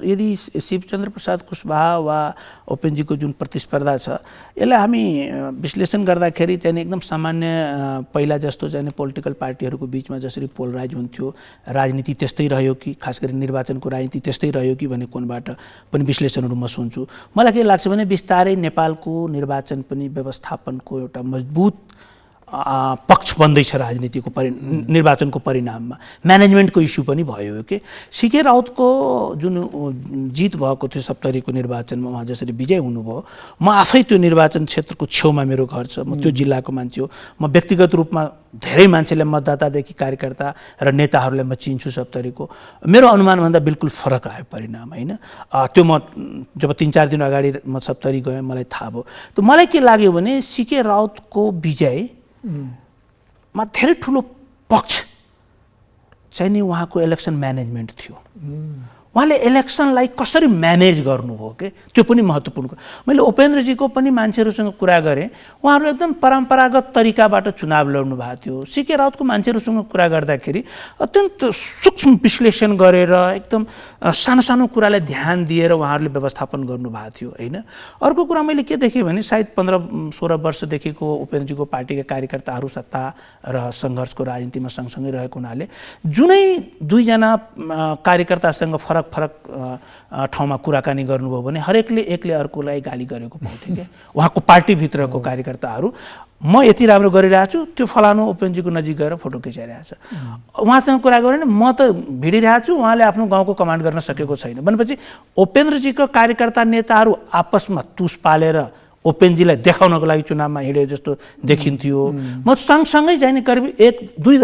यदि शिवचन्द्र प्रसाद कुशवाहा वा उपेन्द्रजीको जुन प्रतिस्पर्धा छ यसलाई हामी विश्लेषण गर्दाखेरि चाहिँ एकदम सामान्य पहिला जस्तो चाहिँ पोलिटिकल पार्टीहरूको बिचमा जसरी पोलराइज हुन्थ्यो, राजनीति त्यस्तै रह्यो कि, खास गरी निर्वाचनको राजनीति त्यस्तै रह्यो कि भन्ने कोणबाट पनि विश्लेषणहरू म सुन्छु। मलाई के लाग्छ भने बिस्तारै नेपालको निर्वाचन पनि व्यवस्थापनको एउटा मजबुत पक्ष बन्दैछ राजनीतिको निर्वाचनको परिणाममा। म्यानेजमेन्टको इस्यु पनि भयो कि सीके राउतको जुन जित भएको थियो सप्तरीको निर्वाचनमा, उहाँ जसरी विजय हुनुभयो, म आफै त्यो निर्वाचन क्षेत्रको छेउमा मेरो घर छ, म त्यो जिल्लाको मान्छे हो। म व्यक्तिगत रूपमा धेरै मान्छेलाई, मतदातादेखि कार्यकर्ता र नेताहरूलाई म चिन्छु सप्तरीको। मेरो अनुमानभन्दा बिल्कुल फरक आयो परिणाम हैन। त्यो म जब 3-4 दिन अगाडि म सप्तरी गएँ मलाई थाहा भयो। त मलाई के लाग्यो भने सीके राउतको विजय मा धेरै ठुलो पक्ष चाहिँ नि उहाँको इलेक्सन म्यानेजमेन्ट थियो। उहाँले इलेक्सनलाई कसरी म्यानेज गर्नुभयो के, त्यो पनि महत्त्वपूर्ण कुरा। मैले उपेन्द्रजीको पनि मान्छेहरूसँग कुरा गरेँ, उहाँहरू एकदम परम्परागत तरिकाबाट चुनाव लड्नु भएको थियो। सीके राउतको मान्छेहरूसँग कुरा गर्दाखेरि अत्यन्त सूक्ष्म विश्लेषण गरेर एकदम सानो सानो कुरालाई ध्यान दिएर उहाँहरूले व्यवस्थापन गर्नुभएको थियो हैन। अर्को कुरा मैले के देखेँ भने सायद 15-16 वर्षदेखिको उपेन्द्रजीको पार्टीका कार्यकर्ताहरू सत्ता र सङ्घर्षको राजनीतिमा सँगसँगै रहेको हुनाले जुनै दुईजना कार्यकर्तासँग फरक ठाउँमा कुराकानी गर्नुभयो भने हरेकले एकले अर्कोलाई गाली गरेको पाउँथे क्या उहाँको पार्टीभित्रको कार्यकर्ताहरू। म यति राम्रो गरिरहेको छु, त्यो फलानु उपेन्द्रजीको नजिक गएर फोटो खिचाइरहेको छ, उहाँसँग कुरा गरेँ म त भिडिरहेको छु, उहाँले आफ्नो गाउँको कमान्ड गर्न सकेको छैन भनेपछि उपेन्द्रजीको कार्यकर्ता नेताहरू आपसमा तुस पालेर ओपेनजीलाई देखाउनको लागि चुनावमा हिँड्यो जस्तो देखिन्थ्यो। म सँगसँगै चाहिँ करिब 1-2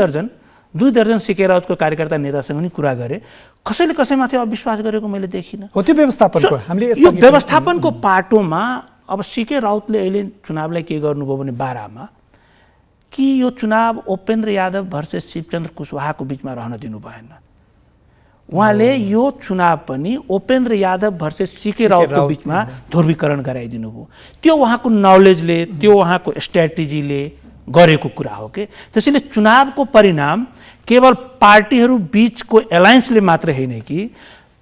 दर्जन सिके राउतको कार्यकर्ता नेतासँग नि कुरा गरेँ, कसैले कसैमाथि अविश्वास गरेको मैले देखिनँ। हो त्यो व्यवस्थापनको हामीले यो व्यवस्थापनको पाटोमा अब सिके राउतले अहिले चुनावलाई के गर्नुभयो भने बारामा कि यो चुनाव उपेन्द्र यादव भर्सेस शिवचन्द्र कुशवाहाको बिचमा रहन दिनु भएन। उहाँले यो चुनाव पनि उपेन्द्र यादव भर्सेस सिके राउतको बिचमा ध्रुवीकरण गराइदिनु भयो। त्यो उहाँको नलेजले, त्यो उहाँको स्ट्र्याटेजीले गरेको कुरा हो के। त्यसैले चुनावको परिणाम केवल पार्टीहरू बिचको एलायन्सले मात्र होइन कि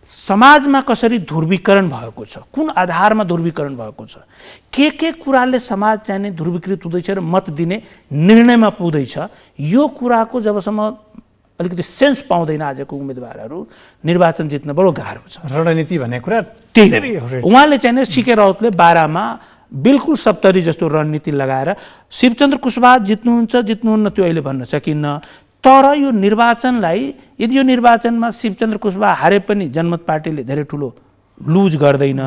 समाजमा कसरी ध्रुवीकरण भएको छ, कुन आधारमा ध्रुवीकरण भएको छ, के कुराले समाज चाहिँ ध्रुवीकृत हुँदैछ र मत दिने निर्णयमा पुग्दैछ, यो कुराको जबसम्म अलिकति सेन्स पाउँदैन आजको उम्मेदवारहरू, निर्वाचन जित्न बडो गाह्रो छ। रणनीति भन्ने कुरा त्यही उहाँले चाहिँ सिके राउतले बारामा बिल्कुल सप्तरी जस्तो रणनीति लगाएर शिवचन्द्र कुशवाहा जित्नुहुन्न त्यो अहिले भन्न सकिन्न। तर यो निर्वाचनलाई यदि यो निर्वाचनमा शिवचन्द्र कुशवाहा हारे पनि जनमत पार्टीले धेरै ठुलो लुज गर्दैन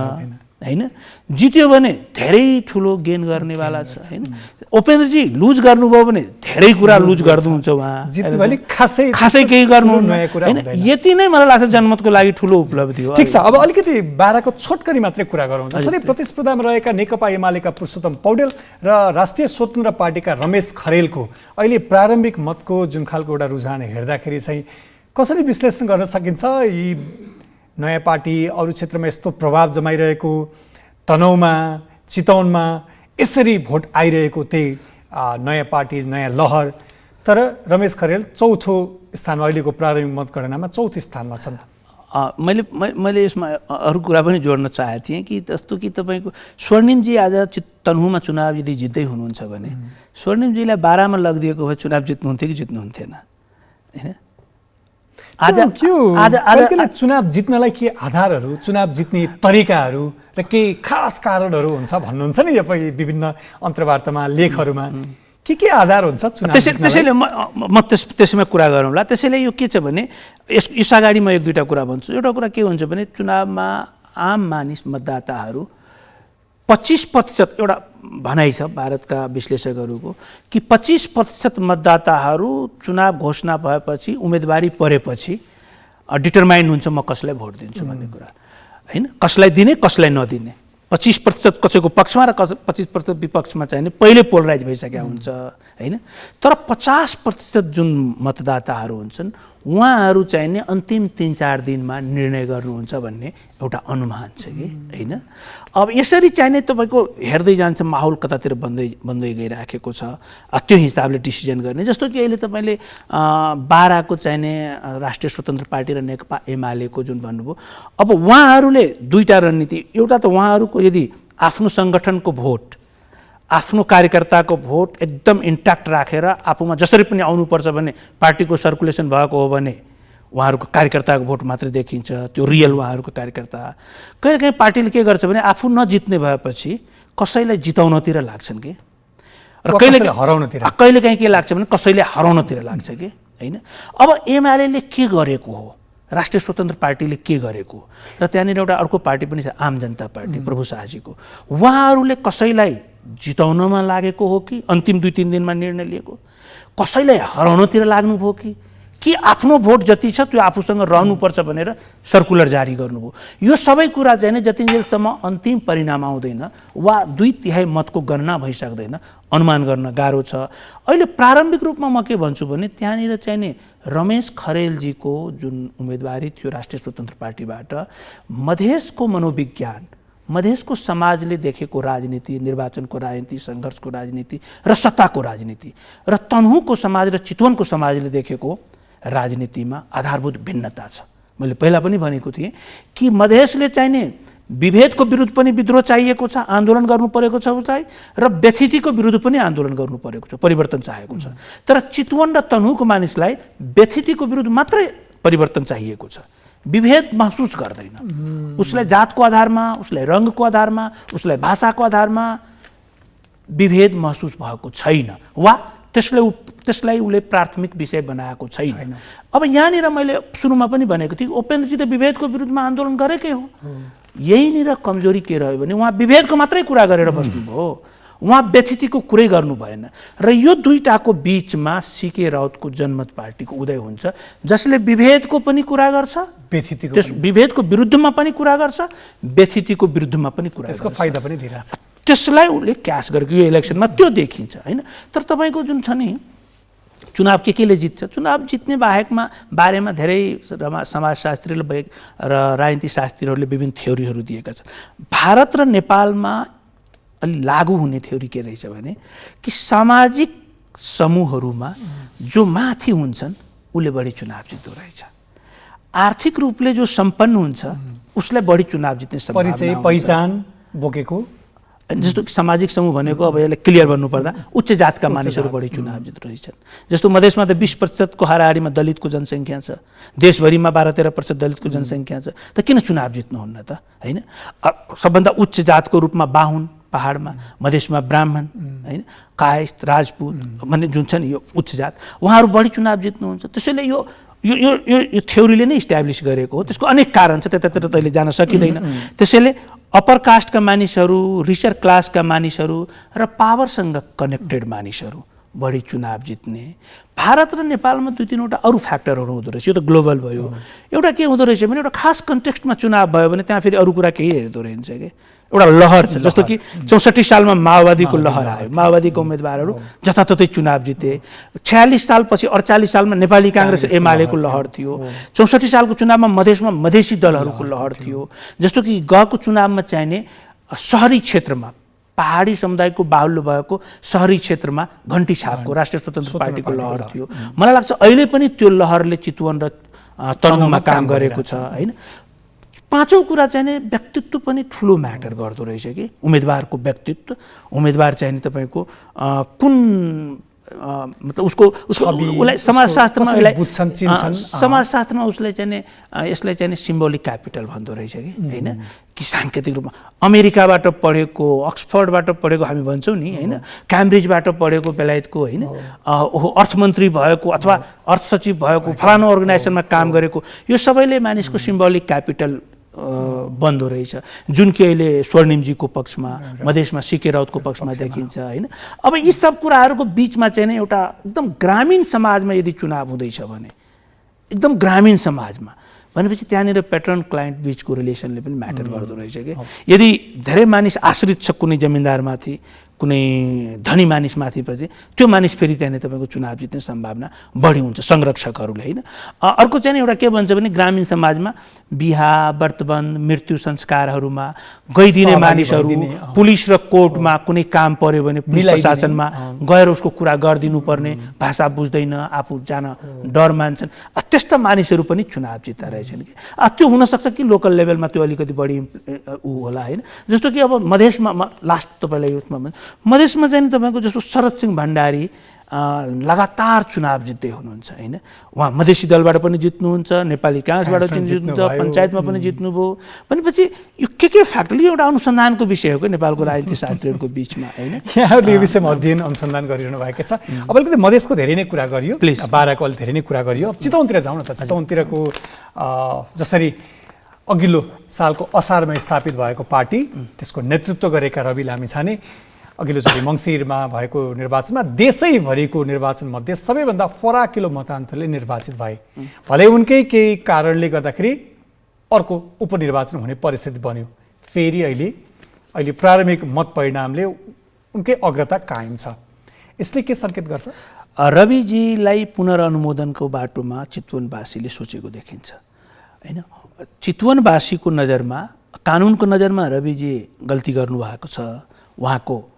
हैन, जित्यो भने धेरै ठुलो गेन गर्नेवाला छ हैन। उपेन्द्रजी लुज गर्नुभयो भने धेरै कुरा लुज गर्नुहुन्छ उहाँ, खासै केही गर्नुहुन्न हैन। यति नै मलाई लाग्छ जनमतको लागि ठुलो उपलब्धि हो। ठिक छ, अब अलिकति बाराको छोटकरी मात्रै कुरा गरौँ। जसरी प्रतिस्पर्धामा रहेका नेकपा एमालेका पुरुषोत्तम पौडेल र राष्ट्रिय स्वतन्त्र पार्टीका रमेश खरेलको अहिले प्रारम्भिक मतको जुन खालको एउटा रुझान हेर्दाखेरि चाहिँ कसरी विश्लेषण गर्न सकिन्छ? यी नयाँ पार्टी अरू क्षेत्रमा यस्तो प्रभाव जमाइरहेको, तनहुमा चितवनमा यसरी भोट आइरहेको त्यही नयाँ पार्टी नयाँ लहर, तर रमेश खरेल चौथो स्थानमा अहिलेको प्रारम्भिक मतगणनामा चौथो स्थानमा छन्। मैले यसमा अरू कुरा पनि जोड्न चाहेको थिएँ कि जस्तो कि तपाईँको स्वर्णिमजी आज तनहुमा चुनाव यदि जित्दै हुनुहुन्छ भने स्वर्णिमजीलाई बारामा लगिदिएको भए चुनाव जित्नुहुन्थ्यो कि जित्नुहुन्थेन हैन? चुनाव जित्नलाई के आधारहरू, चुनाव जित्ने तरिकाहरू र केही खास कारणहरू हुन्छ भन्नुहुन्छ नि विभिन्न अन्तर्वार्तामा लेखहरूमा के आधार हुन्छ चुनाव? त्यसैले म त्यसैमा कुरा गरौँला। त्यसैले यो के छ भने यस अगाडि म 1-2 कुरा भन्छु। एउटा कुरा के हुन्छ भने चुनावमा आम मानिस मतदाताहरू 25% एउटा भनाइ छ भारतका विश्लेषकहरूको कि 25% मतदाताहरू चुनाव घोषणा भएपछि उम्मेदवारी परेपछि डिटरमाइन हुन्छ म कसलाई भोट दिन्छु भन्ने कुरा हैन। कसलाई दिने कसलाई नदिने 25% कसैको पक्षमा र 25% विपक्षमा चाहिँ पहिले पोलराइज भइसकेका हुन्छ हैन। तर 50% जुन मतदाताहरू हुन्छन् उहाँहरू चाहिँ नि अन्तिम 3-4 दिनमा निर्णय गर्नुहुन्छ भन्ने एउटा अनुमान छ कि हैन। अब यसरी चाहिँ नि तपाईको हेर्दै जान्छ माहौल कतातिर बन्दै गइराखेको छ, त्यो हिसाबले डिसिजन गर्ने। जस्तो कि अहिले तपाईले बाराको चाहिँ नि राष्ट्रिय स्वतन्त्र पार्टी र नेकपा एमालेको जुन भन्नुभयो, अब उहाँहरूले दुईटा रणनीति, एउटा त उहाँहरूको यदि आफ्नो संगठनको भोट, आफ्नो कार्यकर्ताको भोट एकदम इन्ट्याक्ट राखेर आफूमा जसरी पनि आउनुपर्छ भने पार्टीको सर्कुलेसन भएको हो भने उहाँहरूको कार्यकर्ताको भोट मात्रै देखिन्छ, त्यो रियल उहाँहरूको कार्यकर्ता। कहिलेकाहीँ पार्टीले के गर्छ भने आफू नजित्ने भएपछि कसैलाई जिताउनतिर लाग्छन् कि, र कहिलेकाहीँ के लाग्छ भने कसैले हराउनतिर लाग्छ कि हैन। अब एमाले के गरेको हो, राष्ट्रिय स्वतन्त्र पार्टीले के गरेको, र त्यहाँनिर एउटा अर्को पार्टी पनि छ आम जनता पार्टी प्रभु शाहजीको, उहाँहरूले कसैलाई जिताउनमा लागेको हो कि अन्तिम 2-3 दिनमा निर्णय लिएको, कसैलाई हराउनतिर लाग्नुभयो कि आफ्नो भोट जति छ त्यो आफूसँग रहनुपर्छ भनेर सर्कुलर जारी गर्नुभयो। यो सबै कुरा चाहिँ नि जतिन्जेलसम्म अन्तिम परिणाम आउँदैन वा 2/3 मतको गणना भइसक्दैन अनुमान गर्न गाह्रो छ। अहिले प्रारम्भिक रूपमा म के भन्छु भने त्यहाँनिर चाहिँ नि रमेश खरेलजीको जुन उम्मेदवारी थियो राष्ट्रिय स्वतन्त्र पार्टीबाट, मधेसको मनोविज्ञान, मधेसको समाजले देखेको राजनीति, निर्वाचनको राजनीति, सङ्घर्षको राजनीति र सत्ताको राजनीति, र तनहुको समाज र चितवनको समाजले देखेको राजनीतिमा आधारभूत भिन्नता छ। मैले पहिला पनि भनेको थिएँ कि मधेसले चाहिँ नि विभेदको विरुद्ध पनि विद्रोह चाहिएको छ, आन्दोलन गर्नु परेको छ उसलाई, र व्यथितिको विरुद्ध पनि आन्दोलन गर्नु परेको छ, परिवर्तन चाहेको छ। तर चितवन र तनहुको मानिसलाई व्यथितिको विरुद्ध मात्रै परिवर्तन चाहिएको छ, विभेद महसुस गर्दैन। उसलाई जातको आधारमा, उसलाई रङको आधारमा, उसलाई भाषाको आधारमा विभेद महसुस भएको छैन वा त्यसलाई उसले प्राथमिक विषय बनाएको छैन। अब यहाँनिर मैले सुरुमा पनि भनेको थिएँ उपेन्द्रजी त विभेदको विरुद्धमा आन्दोलन गरेकै हो, यहीँनिर कमजोरी के रह्यो भने उहाँ विभेदको मात्रै कुरा गरेर बस्नुभयो, उहाँ व्यथितिको कुरै गर्नु भएन। र यो दुईटाको बीचमा सीके राउतको जनमत पार्टीको उदय हुन्छ, जसले विभेदको पनि कुरा गर्छ, विभेदको विरुद्धमा पनि कुरा गर्छ, व्यथितिको विरुद्धमा पनि कुरा गर्छ, त्यसको फाइदा पनि लिइरहेछ। त्यसलाई उसले क्यास गरेको यो इलेक्सनमा त्यो देखिन्छ हैन। तर तपाईँको जुन छ नि चुनाव केले जित्छ, चुनाव जित्ने बारेमा धेरै समाजशास्त्री र राजनीति शास्त्रीहरूले विभिन्न थ्योरीहरू दिएका छन्। भारत र नेपालमा अलि लागू हुने थ्योरी के रहेछ भने कि सामाजिक समूहहरूमा जो माथि हुन्छन् उसले बढी चुनाव जित्दो रहेछ, आर्थिक रूपले जो सम्पन्न हुन्छ उसलाई बढी चुनाव जित्ने सम्भावना हुन्छ। परिचय पहिचान बोकेको जस्तो सामाजिक समूह भनेको अब यसलाई क्लियर भन्नुपर्दा उच्च जातका मानिसहरू बढी चुनाव जित्दो रहेछन्। जस्तो मधेसमा त 20% हाराहारीमा दलितको जनसङ्ख्या छ, देशभरिमा 12-13% दलितको जनसङ्ख्या छ, त किन चुनाव जित्नुहुन्न त हैन। सबभन्दा उच्च जातको रूपमा बाहुन पहाडमा, मधेसमा ब्राह्मण हैन, कायस्थ, राजपूत भन्ने जुन छ नि यो उच्च जात, उहाँहरू बढी चुनाव जित्नुहुन्छ। त्यसैले यो यो यो यो थ्योरीले नै इस्ट्याब्लिस गरेको हो। त्यसको अनेक कारण छ, त्यतातिर तैँले जान सकिँदैन। त्यसैले अप्पर कास्टका मानिसहरू, रिचर क्लासका मानिसहरू र पावरसँग कनेक्टेड मानिसहरू बढी चुनाव जित्ने। भारत र नेपालमा 2-3वटा अरू फ्याक्टरहरू हुँदो रहेछ, यो त ग्लोबल भयो। एउटा के हुँदो रहेछ भने एउटा खास कन्टेक्स्टमा चुनाव भयो भने त्यहाँ फेरि अरू कुरा केही हेर्दो रहन्छ कि एउटा लहर छ। जस्तो कि 64 सालमा माओवादीको लहर आयो, माओवादीको उम्मेदवारहरू जताततै चुनाव जिते। 46 सालपछि 48 सालमा नेपाली काङ्ग्रेस एमालेको लहर थियो। 64 सालको चुनावमा मधेसमा मधेसी दलहरूको लहर थियो। जस्तो कि गएको चुनावमा चाहिने सहरी क्षेत्रमा पहाडी समुदायको बाहुल्य भएको सहरी क्षेत्रमा घण्टी छापको राष्ट्रिय स्वतन्त्र पार्टीको लहर थियो। मलाई लाग्छ अहिले पनि त्यो लहरले चितवन र तनहुँमा काम गरेको छ हैन। पाँचौं कुरा चाहिँ नि व्यक्तित्व पनि ठुलो म्याटर गर्दो रहेछ कि उम्मेदवारको व्यक्तित्व। उम्मेदवार चाहिँ नि तपाईँको कुन मतलब उसलाई समाजशास्त्रमा समाजशास्त्रमा उसलाई चाहिँ नि यसलाई चाहिँ नि सिम्बोलिक क्यापिटल भन्दो रहेछ कि हैन, कि सांकेतिक रूपमा अमेरिकाबाट पढेको, अक्सफोर्डबाट पढेको हामी भन्छौँ नि हैन, क्याम्ब्रिजबाट पढेको बेलायतको हैन, अर्थमन्त्री भएको अथवा अर्थ सचिव भएको, फलानु अर्गनाइजेसनमा काम गरेको, यो सबैले मानिसको सिम्बोलिक क्यापिटल बन्दो रहेछ, जुन कि अहिले स्वर्णिमजीको पक्षमा, मधेसमा सीके राउतको पक्षमा देखिन्छ हैन। अब यी सब कुराहरूको बिचमा चाहिँ नि एउटा एकदम ग्रामीण समाजमा यदि चुनाव हुँदैछ भने, एकदम ग्रामीण समाजमा भनेपछि त्यहाँनिर पेट्रन क्लाइन्ट बिचको रिलेसनले पनि म्याटर गर्दो रहेछ कि यदि धेरै मानिस आश्रित छ कुनै जमिनदारमाथि, कुनै धनी मानिसमाथि पछि, त्यो मानिस फेरि त्यहाँनिर तपाईँको चुनाव जित्ने सम्भावना बढी हुन्छ संरक्षकहरूले हैन। अर्को चाहिँ एउटा के भन्छ भने ग्रामीण समाजमा बिहा, व्रतबन्ध, मृत्यु संस्कारहरूमा गइदिने मानिसहरू, पुलिस र कोर्टमा कुनै काम पर्यो भने पुलिस प्रशासनमा गएर उसको कुरा गरिदिनु पर्ने, भाषा बुझ्दैन, आफू जान डर मान्छन्, त्यस्ता मानिसहरू पनि चुनाव जित्दा रहेछन् कि त्यो हुनसक्छ कि लोकल लेभलमा त्यो अलिकति बढी ऊ होला हैन। जस्तो कि अब मधेसमा लास्ट तपाईँलाई यसमा मधेसमा चाहिँ तपाईँको जस्तो शरद सिंह भण्डारी लगातार चुनाव जित्दै हुनुहुन्छ हैन। उहाँ मधेसी दलबाट पनि जित्नुहुन्छ, नेपाली काङ्ग्रेसबाट पनि जित्नुहुन्छ, पञ्चायतमा पनि जित्नुभयो भनेपछि यो के फ्याक्टरले एउटा अनुसन्धानको विषय हो कि नेपालको राजनीति शास्त्रीहरूको बिचमा हैन। यहाँहरूले यो विषयमा अध्ययन अनुसन्धान गरिरहनु भएको छ। अब अलिकति मधेसको धेरै नै कुरा गरियो, बाराको अलिक धेरै नै कुरा गरियो। अब चितवनतिर जाउँ न त। चितवनतिरको जसरी अघिल्लो सालको असारमा स्थापित भएको पार्टी, त्यसको नेतृत्व गरेका रवि लामिछाने अघिल्लोचोटि मङ्सिरमा भएको निर्वाचनमा देशैभरिको निर्वाचनमध्ये सबैभन्दा फराकिलो मतअन्तरले निर्वाचित भए। भले उनकै केही कारणले गर्दाखेरि अर्को उपनिर्वाचन हुने परिस्थिति बन्यो। फेरि अहिले प्रारम्भिक मत परिणामले उनकै अग्रता कायम छ। यसले के सङ्केत गर्छ? रविजीलाई पुनर्अनुमोदनको बाटोमा चितवनवासीले सोचेको देखिन्छ हैन। चितवनवासीको नजरमा, कानुनको नजरमा रविजी गल्ती गर्नुभएको छ। उहाँको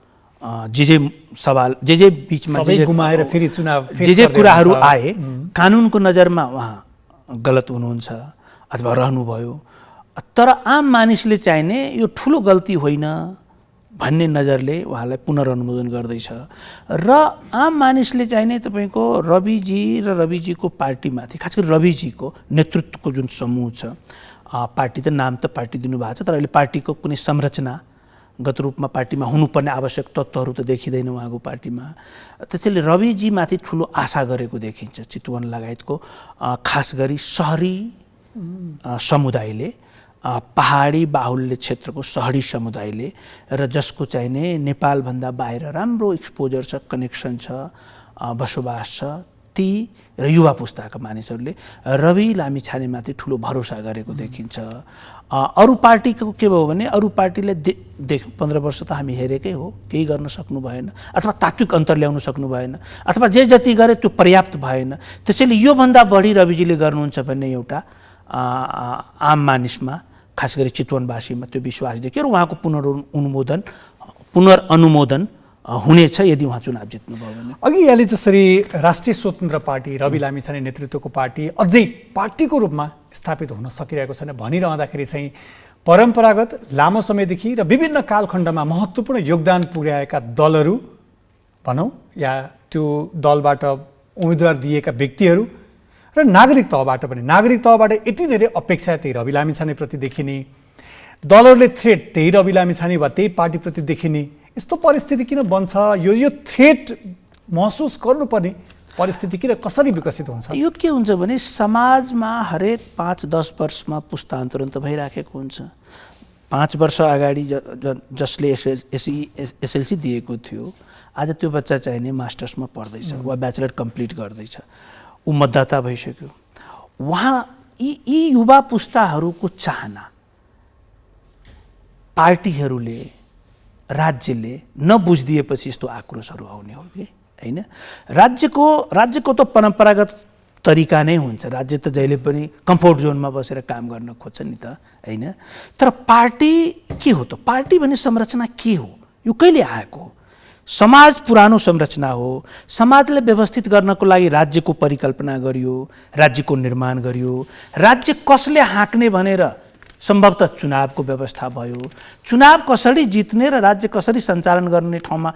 जे सवाल जे बिचमा जे कुराहरू आए कानुनको नजरमा उहाँ गलत हुनुहुन्छ अथवा रहनुभयो। तर आम मानिसले चाहिने यो ठुलो गल्ती होइन भन्ने नजरले उहाँलाई पुनर्अनुमोदन गर्दैछ र आम मानिसले चाहिने तपाईँको रविजी र रविजीको पार्टीमाथि, खास गरी रविजीको नेतृत्वको जुन समूह छ, पार्टी त नाम त पार्टी दिनुभएको छ, तर अहिले पार्टीको कुनै संरचनागत रूपमा पार्टीमा हुनुपर्ने आवश्यक तत्त्वहरू त देखिँदैन उहाँको पार्टीमा। त्यसैले रविजीमाथि ठुलो आशा गरेको देखिन्छ चितवन लगायतको खास गरी सहरी समुदायले पहाडी बाहुल्य क्षेत्रको सहरी समुदायले र जसको चाहिने नेपालभन्दा बाहिर राम्रो एक्सपोजर छ, कनेक्सन छ, बसोबास छ, ती र युवा पुस्ताका मानिसहरूले रवि लामिछानेमाथि ठुलो भरोसा गरेको देखिन्छ। अरू पार्टीको के भयो भने अरू पार्टीले 15 वर्ष त हामी हेरेकै हो, केही गर्न सक्नु भएन अथवा तात्विक अन्तर ल्याउन सक्नु भएन अथवा जे जति गरे त्यो पर्याप्त भएन। त्यसैले योभन्दा बढी रविजीले गर्नुहुन्छ भन्ने एउटा आम मानिसमा, खास गरी चितवनवासीमा त्यो विश्वास देखियो र उहाँको पुनर्अनुमोदन हुनेछ यदि उहाँ चुनाव जित्नुभयो भने। अघि यहाँले जसरी राष्ट्रिय स्वतन्त्र पार्टी, रवि लामिछाने नेतृत्वको पार्टी अझै पार्टीको रूपमा स्थापित हुन सकिरहेको छैन भनिरहँदाखेरि चाहिँ परम्परागत लामो समयदेखि र विभिन्न कालखण्डमा महत्त्वपूर्ण योगदान पुर्याएका दलहरू भनौँ या त्यो दलबाट उम्मेदवार दिएका व्यक्तिहरू र नागरिक तहबाट पनि, नागरिक तहबाट यति धेरै अपेक्षा त्यही रवि लामिछानेप्रति देखिने, दलहरूले थ्रेट त्यही रवि लामिछाने वा त्यही पार्टीप्रति देखिने, यस्तो परिस्थिति किन बन्छ? यो थ्रेट महसुस गर्नुपर्ने परिस्थिति किन कसरी विकसित हुन्छ? यो के हुन्छ भने समाजमा हरेक 5-10 वर्षमा पुस्तान्तरण त भइराखेको हुन्छ। 5 वर्ष अगाडि जसले एसएलसी दिएको थियो आज त्यो बच्चा चाहिने मास्टर्समा पढ्दैछ वा ब्याचलर कम्प्लिट गर्दैछ, ऊ मतदाता भइसक्यो। उहाँ यी युवा पुस्ताहरूको चाहना पार्टीहरूले, राज्यले नबुझिदिएपछि यस्तो आक्रोशहरू आउने हो कि हैन? राज्यको त परम्परागत तरिका नै हुन्छ, राज्य त जहिले पनि कम्फोर्ट जोनमा बसेर काम गर्न खोज्छ नि त हैन? तर पार्टी के हो त? पार्टी भन्ने संरचना के हो? यो कहिले आएको हो? समाज पुरानो संरचना हो। समाजलाई व्यवस्थित गर्नको लागि राज्यको परिकल्पना गरियो, राज्यको निर्माण गरियो। राज्य कसले हाँक्ने भनेर सम्भवतः चुनावको व्यवस्था भयो। चुनाव कसरी जित्ने र राज्य कसरी सञ्चालन गर्ने ठाउँमा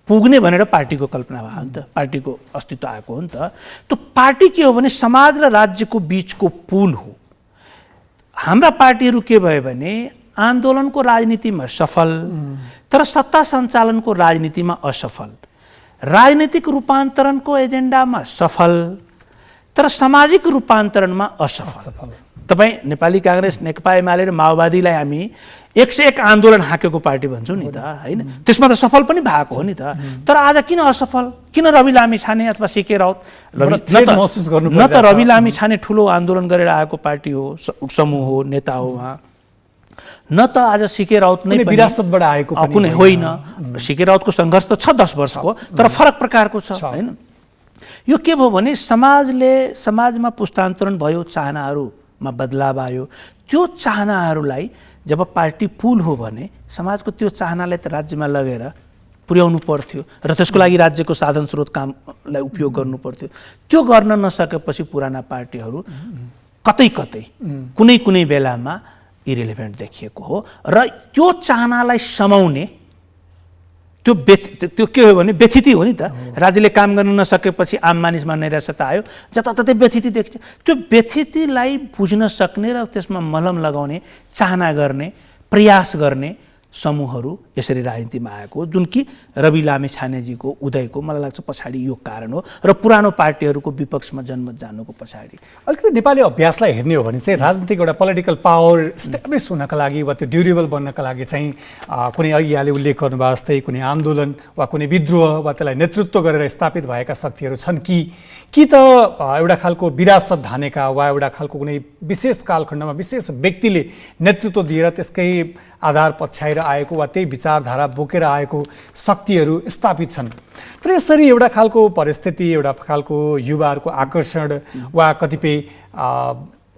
पुग्ने भनेर पार्टीको कल्पना भयो नि त, पार्टीको अस्तित्व आएको हो नि त। त्यो पार्टी के हो भने समाज र राज्यको बीचको पुल हो। हाम्रा पार्टीहरू के भयो भने आन्दोलनको राजनीतिमा सफल तर सत्ता सञ्चालनको राजनीतिमा असफल, राजनीतिक रूपान्तरणको एजेन्डामा सफल तर सामाजिक रूपान्तरणमा असफल। तपाईँ नेपाली काङ्ग्रेस, नेकपा एमाले र माओवादीलाई हामी 101 आन्दोलन हाँकेको पार्टी भन्छौँ नि त हैन? त्यसमा त सफल पनि भएको हो नि त। तर आज किन असफल? किन रवि लामिछाने अथवा सीके राउत न त रवि लामिछाने ठुलो आन्दोलन गरेर आएको पार्टी हो, समूह हो, नेता हो उहाँ, न त आज सीके राउत नै विरासतबाट आएको कुनै होइन। सीके राउतको सङ्घर्ष त छ 10 वर्षको, तर फरक प्रकारको छ हैन? यो के भयो भने समाजमा पुस्तान्तरण भयो, चाहनाहरूमा बदलाव आयो। त्यो चाहनाहरूलाई जब पार्टी पुल हो भने समाजको त्यो चाहनालाई त राज्यमा लगेर पुर्याउनु पर्थ्यो र त्यसको लागि राज्यको साधन स्रोत कामलाई उपयोग गर्नु पर्थ्यो। त्यो गर्न नसकेपछि पुराना पार्टीहरू कतै कुनै बेलामा इरेलेभेन्ट देखिएको हो र त्यो चाहनालाई समाउने त्यो के हो भने व्यथिति हो नि त। राज्यले काम गर्न नसकेपछि आम मानिसमा नैराश्यता आयो, जताततै व्यथिति देखिन्छ। त्यो व्यथितिलाई बुझ्न सक्ने र त्यसमा मलम लगाउने चाहना गर्ने, प्रयास गर्ने समूहहरू यसरी राजनीतिमा आएको हो, जुन कि रवि लामिछानेजीको उदयको मलाई लाग्छ पछाडि यो कारण हो र पुरानो पार्टीहरूको विपक्षमा जन्म जानुको पछाडि। अलिकति नेपाली अभ्यासलाई हेर्ने हो भने चाहिँ राजनीतिक एउटा पोलिटिकल पावर इस्टाब्लिस हुनका लागि वा त्यो ड्युरेबल बन्नका लागि चाहिँ कुनै अघि यहाँले उल्लेख गर्नुभयो जस्तै कुनै आन्दोलन वा कुनै विद्रोह वा त्यसलाई नेतृत्व गरेर स्थापित भएका शक्तिहरू छन् कि त एउटा खालको विरासत धानेका वा एउटा खालको कुनै विशेष कालखण्डमा विशेष व्यक्तिले नेतृत्व दिएर त्यसकै आधार पछ्याएर आएको वा त्यही विचारधारा बोकेर आएको शक्तिहरू स्थापित छन्। तर यसरी एउटा खालको परिस्थिति, एउटा खालको युवाहरूको आकर्षण वा कतिपय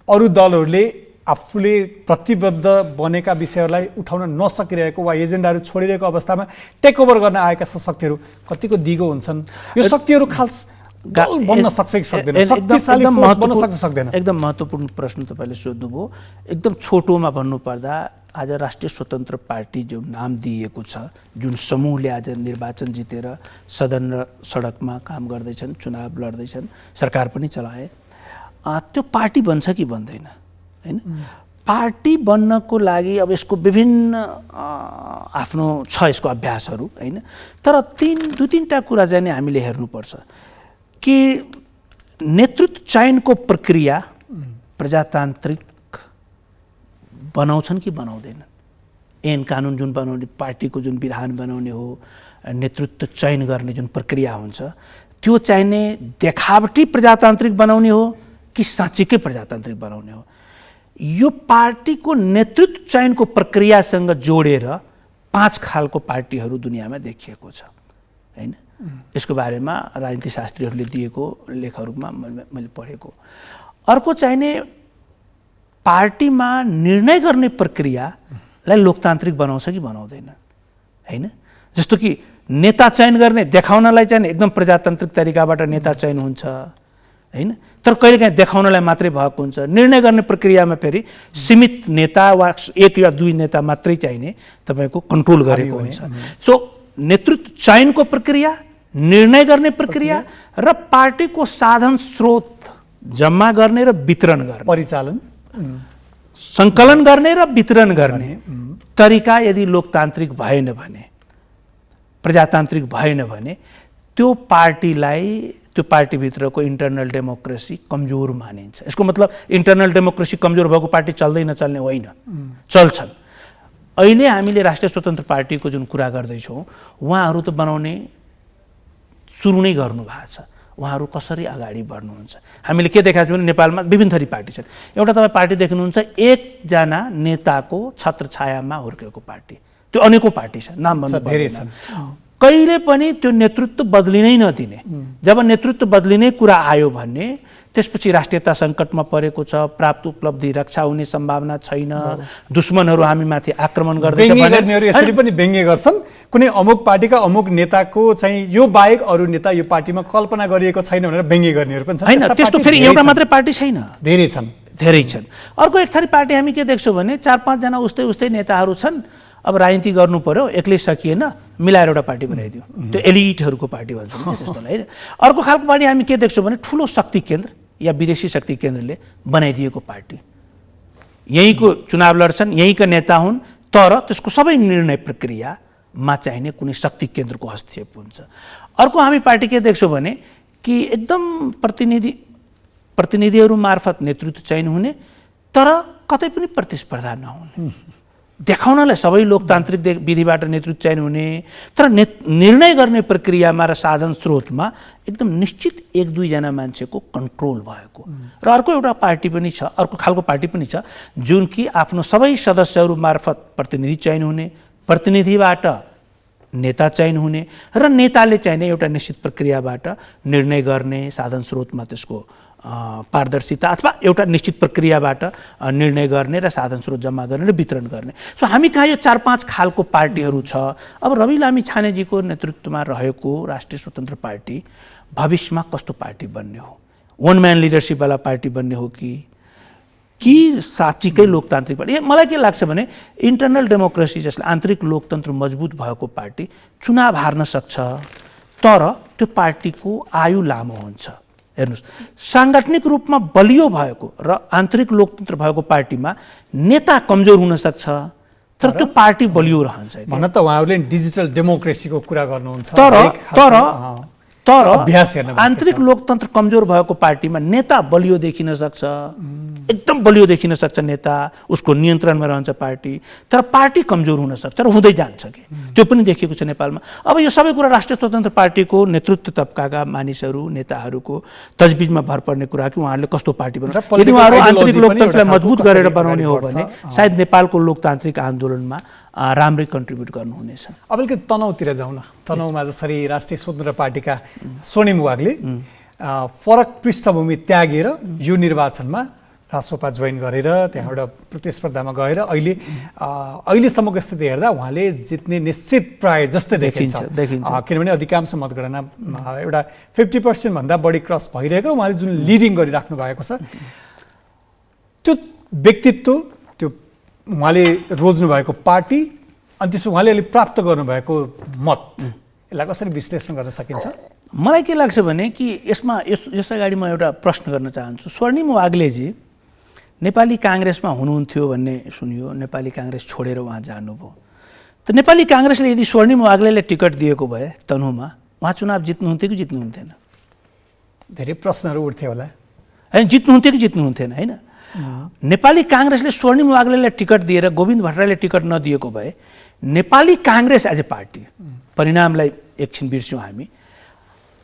अरू दलहरूले आफूले प्रतिबद्ध बनेका विषयहरूलाई उठाउन नसकिरहेको वा एजेन्डाहरू छोडिरहेको अवस्थामा टेक ओभर गर्न आएका शक्तिहरू कतिको दिगो हुन्छन्? यो शक्तिहरू बन्न सक्छ कि सक्दैन? शक्तिशाली फोर्स बन्न सक्छ सक्दैन? एकदम महत्त्वपूर्ण प्रश्न तपाईँले सोध्नुभयो। एकदम छोटोमा भन्नुपर्दा आज राष्ट्रिय स्वतन्त्र पार्टी जो नाम दिएको छ, जुन समूहले आज निर्वाचन जितेर सदन र सडकमा काम गर्दैछन्, चुनाव लड्दैछन्, सरकार पनि चलाए, त्यो पार्टी बन्छ कि बन्दैन हैन? पार्टी बन्नको लागि अब यसको विभिन्न आफ्नो छ यसको अभ्यासहरू हैन? तर दुई तीनटा कुरा चाहिँ हामीले हेर्नुपर्छ कि नेतृत्व चयनको प्रक्रिया प्रजातान्त्रिक बनाउँछन् कि बनाउँदैनन्। ऐन कानुन जुन बनाउने, पार्टीको जुन विधान बनाउने हो, नेतृत्व चयन गर्ने जुन प्रक्रिया हुन्छ, त्यो चाहिने देखावटी प्रजातान्त्रिक बनाउने हो कि साँच्चीकै प्रजातान्त्रिक बनाउने हो। यो पार्टीको नेतृत्व चयनको प्रक्रियासँग जोडेर 5 खालको पार्टीहरू दुनियाँमा देखिएको छ, हैन? यसको बारेमा राजनीतिशास्त्रीहरूले दिएको लेखहरूमा मैले पढेको। अर्को चाहिने पार्टीमा निर्णय गर्ने प्रक्रियालाई लोकतान्त्रिक बनाउँछ कि बनाउँदैन, हैन? जस्तो कि नेता चयन गर्ने, देखाउनलाई चाहिँ एकदम प्रजातान्त्रिक तरिकाबाट नेता चयन हुन्छ, हैन? तर कहिलेकाहीँ देखाउनलाई मात्रै भएको हुन्छ। निर्णय गर्ने प्रक्रियामा फेरि सीमित नेता वा 1 या 2 नेता मात्रै चाहिने तपाईँको कन्ट्रोल गरेको हुन्छ। सो नेतृत्व चयनको प्रक्रिया, निर्णय गर्ने प्रक्रिया र पार्टीको साधन स्रोत जम्मा गर्ने र वितरण गर्ने, परिचालन, सङ्कलन गर्ने र वितरण गर्ने तरिका यदि लोकतान्त्रिक भएन भने, प्रजातान्त्रिक भएन भने, त्यो पार्टीभित्रको इन्टरनल डेमोक्रेसी कमजोर मानिन्छ। यसको मतलब इन्टरनल डेमोक्रेसी कमजोर भएको पार्टी चल्दै नचल्ने होइन, चल्छन्। अहिले हामीले राष्ट्रिय स्वतन्त्र पार्टीको जुन कुरा गर्दैछौँ, उहाँहरू त बनाउने सुरु नै गर्नु भएको छ। उहाँहरू कसरी अगाडि बढ्नुहुन्छ? हामीले के देखाएको छौँ भने नेपालमा विभिन्न थरी पार्टी छन्। एउटा तपाईँ पार्टी देख्नुहुन्छ, एकजना नेताको छत्रछायामा हुर्केको पार्टी, त्यो अनेकौँ पार्टी छ, नाम भन्नु धेरै छन्। कहिले पनि त्यो नेतृत्व बदलिनै नदिने। जब नेतृत्व बदलिने कुरा आयो भने त्यसपछि राष्ट्रियता सङ्कटमा परेको छ, प्राप्त उपलब्धि रक्षा हुने सम्भावना छैन, दुश्मनहरू हामीमाथि आक्रमण गर्दैछ भन्नेहरू यसरी पनि व्यङ्ग्य गर्छन्। कुनै अमुक पार्टीका अमुक नेताको चाहिँ यो बाहेक अरू नेता यो पार्टीमा कल्पना गरिएको छैन भनेर व्यङ्ग्य गर्नेहरू पनि छन्। हैन, त्यस्तो फेरि एउटा मात्रै पार्टी छैन, धेरै छन्, धेरै छन्। अर्को एक थरी पार्टी हामी के देख्छौँ भने 4-5 जना उस्तै नेताहरू छन्। अब राजनीति गर्नु पर्यो, एक्लै सकिएन, मिलाएर एउटा पार्टी बनाइदियो, त्यो एलिटहरूको पार्टी भन्छौँ त्यस्तोलाई, हैन? अर्को खालको पार्टी हामी के देख्छौँ भने ठुलो शक्ति केन्द्र या विदेशी शक्ति केन्द्रले बनाइदिएको पार्टी, यहीँको चुनाव लड्छन्, यहीँका नेता हुन्, तर त्यसको सबै निर्णय प्रक्रियामा चाहिने कुनै शक्ति केन्द्रको हस्तक्षेप हुन्छ। अर्को हामी पार्टी के देख्छौँ भने कि एकदम प्रतिनिधिहरू मार्फत नेतृत्व चयन हुने, तर कतै पनि प्रतिस्पर्धा नहुने, देखाउनलाई सबै लोकतान्त्रिक विधिबाट नेतृत्व चयन हुने, तर निर्णय गर्ने प्रक्रियामा र साधन स्रोतमा एकदम निश्चित 1-2 जना मान्छेको कन्ट्रोल भएको। र अर्को एउटा पार्टी पनि छ, अर्को खालको पार्टी पनि छ, जुन कि आफ्नो सबै सदस्यहरू मार्फत प्रतिनिधि चयन हुने, प्रतिनिधिबाट नेता चयन हुने र नेताले चाहिने एउटा निश्चित प्रक्रियाबाट निर्णय गर्ने, साधन स्रोतमा त्यसको पारदर्शिता अथवा एउटा निश्चित प्रक्रियाबाट निर्णय गर्ने र साधन स्रोत जम्मा गर्ने र वितरण गर्ने। सो हामी कहाँ यो 4-5 खालको पार्टीहरू छ। अब रवि लामी छानेजीको नेतृत्वमा रहेको राष्ट्रिय स्वतन्त्र पार्टी भविष्यमा कस्तो पार्टी बन्ने हो? 1 म्यान लिडरसिपवाला पार्टी बन्ने हो कि साँच्चीकै लोकतान्त्रिक पार्टी? मलाई के लाग्छ भने इन्टरनल डेमोक्रेसी जसले आन्तरिक लोकतन्त्र मजबुत भएको पार्टी चुनाव हार्न सक्छ, तर त्यो पार्टीको आयु लामो हुन्छ। हेर्नुहोस्, साङ्गठनिक रूपमा बलियो भएको र आन्तरिक लोकतन्त्र भएको पार्टीमा नेता कमजोर हुन सक्छ, तर त्यो पार्टी बलियो रहन्छ। भन्न त उहाँहरूले डिजिटल डेमोक्रेसीको कुरा गर्नुहुन्छ, तर आन्तरिक लोकतन्त्र कमजोर भएको पार्टीमा नेता बलियो देखिन सक्छ, एकदम बलियो देखिन सक्छ नेता, उसको नियन्त्रणमा रहन्छ पार्टी, तर पार्टी कमजोर हुन सक्छ र हुँदै जान्छ कि त्यो पनि देखिएको छ नेपालमा। अब यो सबै कुरा राष्ट्रिय स्वतन्त्र पार्टीको नेतृत्व तबकाका मानिसहरू, नेताहरूको तजबिजमा भर पर्ने कुरा कि उहाँहरूले कस्तो पार्टी बनाउनु। यदि उहाँहरू आन्तरिक लोकतन्त्रलाई मजबुत गरेर बनाउने हो भने सायद नेपालको लोकतान्त्रिक आन्दोलनमा राम्रै कन्ट्रिब्युट गर्नुहुनेछ। अब अलिकति तनहुँतिर जाउँ न। तनहुँमा जसरी राष्ट्रिय स्वतन्त्र पार्टीका स्वर्णिम वागले फरक पृष्ठभूमि त्यागेर यो निर्वाचनमा रासोपा जोइन गरेर त्यहाँ एउटा प्रतिस्पर्धामा गएर अहिलेसम्मको स्थिति हेर्दा उहाँले जित्ने निश्चित प्राय जस्तै देखिन्छ। किनभने अधिकांश मतगणना एउटा 50% भन्दा बढी क्रस भइरहेको, उहाँले जुन लिडिङ गरिराख्नु भएको छ, त्यो व्यक्तित्व, त्यो उहाँले रोज्नु भएको पार्टी, अनि त्यसमा उहाँले अहिले प्राप्त गर्नुभएको मत, यसलाई कसरी विश्लेषण गर्न सकिन्छ? मलाई के लाग्छ भने कि यस अगाडि म एउटा प्रश्न गर्न चाहन्छु। स्वर्णिम वाग्लेजी नेपाली काङ्ग्रेसमा हुनुहुन्थ्यो भन्ने सुनियो, नेपाली काङ्ग्रेस छोडेर उहाँ जानुभयो। त नेपाली काङ्ग्रेसले यदि स्वर्णिम वाग्लेलाई टिकट दिएको भए तनहुँमा, उहाँ चुनाव जित्नुहुन्थ्यो कि जित्नुहुन्थेन? धेरै प्रश्नहरू उठ्थ्यो होला। होइन, जित्नुहुन्थ्यो कि जित्नुहुन्थेन? होइन, नेपाली काङ्ग्रेसले स्वर्णिम वाग्लेलाई टिकट दिएर गोविन्द भट्टराईले टिकट नदिएको भए Nepali Congress as a party, परिणामलाई एकछिन बिर्स्यौँ हामी,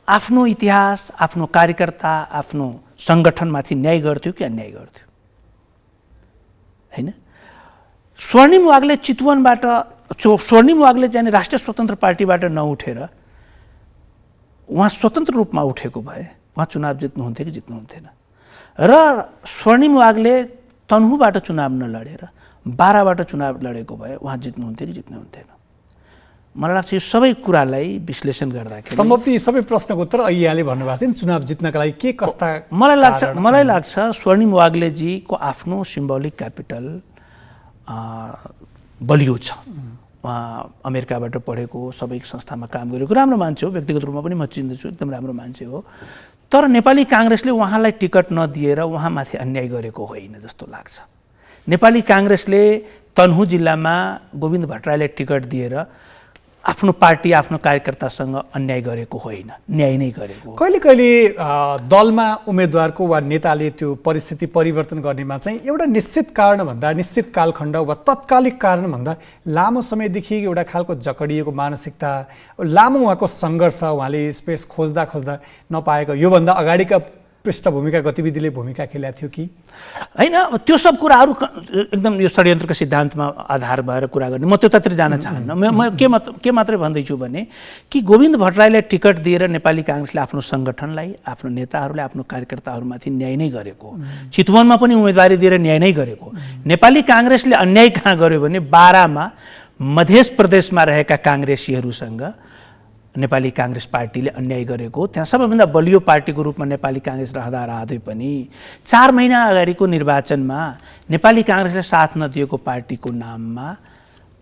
आफ्नो इतिहास, आफ्नो कार्यकर्ता, आफ्नो सङ्गठनमाथि न्याय गर्थ्यो कि अन्याय गर्थ्यो? होइन। स्वर्णिम वाग्ले चितवनबाट, स्वर्णिम वाग्ले चाहिँ राष्ट्रिय स्वतन्त्र पार्टीबाट नउठेर उहाँ स्वतन्त्र रूपमा उठेको भए उहाँ चुनाव जित्नुहुन्थ्यो कि जित्नुहुन्थेन? र स्वर्णिम वाग्ले तनहुँबाट चुनाव नलडेर बाराबाट चुनाव लडेको भए उहाँ जित्नुहुन्थ्यो कि जित्नुहुन्थेन? मलाई लाग्छ यो सबै कुरालाई विश्लेषण गर्दाखेरि सम्भवतः सबै प्रश्नको उत्तर यहाँले भन्नुभएको थियो नि, चुनाव जित्नका लागि के कस्ता मलाई लाग्छ स्वर्णिम वाग्लेजीको आफ्नो सिम्बोलिक क्यापिटल बलियो छ। उहाँ अमेरिकाबाट पढेको, सबै संस्थामा काम गरेको राम्रो मान्छे हो, व्यक्तिगत रूपमा पनि म चिन्दछु, एकदम राम्रो मान्छे हो। तर नेपाली काङ्ग्रेसले उहाँलाई टिकट नदिएर उहाँमाथि अन्याय गरेको होइन जस्तो लाग्छ। नेपाली काङ्ग्रेसले तनहुँ जिल्लामा गोविन्द भट्टराईलाई टिकट दिएर आफ्नो पार्टी, आफ्नो कार्यकर्तासँग अन्याय गरेको होइन, न्याय नै गरेको। कहिले कहिले दलमा उम्मेदवारको वा नेताले त्यो परिस्थिति परिवर्तन गर्नेमा चाहिँ एउटा निश्चित कारणभन्दा, निश्चित कालखण्ड वा तत्कालिक कारणभन्दा लामो समयदेखि एउटा खालको जकडिएको मानसिकता, लामो उहाँको सङ्घर्ष, उहाँले स्पेस खोज्दा खोज्दा नपाएको, योभन्दा अगाडिका पृष्ठभूमिका गतिविधिले भूमिका खेलेको थियो कि होइन? त्यो सब कुराहरू एकदम यो षड्यन्त्रको सिद्धान्तमा आधार भएर कुरा गर्ने, म त्यतातिर जान चाहन्न। म के मात्रै भन्दैछु भने कि गोविन्द भट्टराईलाई टिकट दिएर नेपाली काङ्ग्रेसले आफ्नो सङ्गठनलाई, आफ्नो नेताहरूले, आफ्नो कार्यकर्ताहरूमाथि न्याय नै गरेको। चितवनमा पनि उम्मेदवारी दिएर न्याय नै गरेको। नेपाली काङ्ग्रेसले अन्याय कहाँ गर्यो भने बारामा मध्य प्रदेशमा रहेका काङ्ग्रेसीहरूसँग नेपाली काङ्ग्रेस पार्टीले अन्याय गरेको। त्यहाँ सबैभन्दा बलियो पार्टीको रूपमा नेपाली काङ्ग्रेस रहँदै पनि 4 महिना अगाडिको निर्वाचनमा नेपाली काङ्ग्रेसले साथ नदिएको पार्टीको नाममा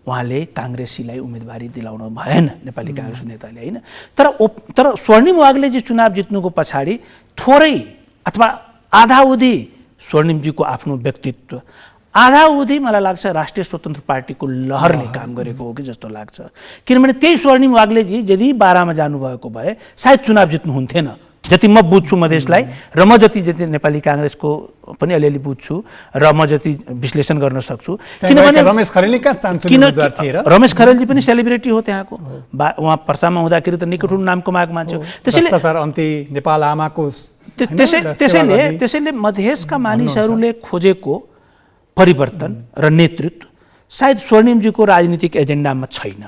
उहाँले काङ्ग्रेसीलाई उम्मेदवारी दिलाउनु भएन, नेपाली काङ्ग्रेस नेताले, होइन? तर स्वर्णिम वाग्लेजी चुनाव जित्नुको पछाडि थोरै अथवा आधाउधी स्वर्णिमजीको आफ्नो व्यक्तित्व, आधाउधी मलाई लाग्छ राष्ट्रिय स्वतन्त्र पार्टीको लहरले काम गरेको हो कि जस्तो लाग्छ। किनभने त्यही स्वर्णिम वाग्लेजी यदि बारामा जानुभएको भए सायद चुनाव जित्नुहुन्थेन, जति म बुझ्छु मधेसलाई, र म जति नेपाली काङ्ग्रेसको पनि अलिअलि बुझ्छु र म जति विश्लेषण गर्न सक्छु। किनभने रमेश रमेश खरेलजी पनि सेलिब्रिटी हो त्यहाँको, उहाँ पर्सामा हुँदाखेरि त निकै ठुलो नाम कमाएको मान्छे हो। त्यसैले मधेसका मानिसहरूले खोजेको परिवर्तन र नेतृत्व सायद स्वर्णिमजीको राजनीतिक एजेन्डामा छैन,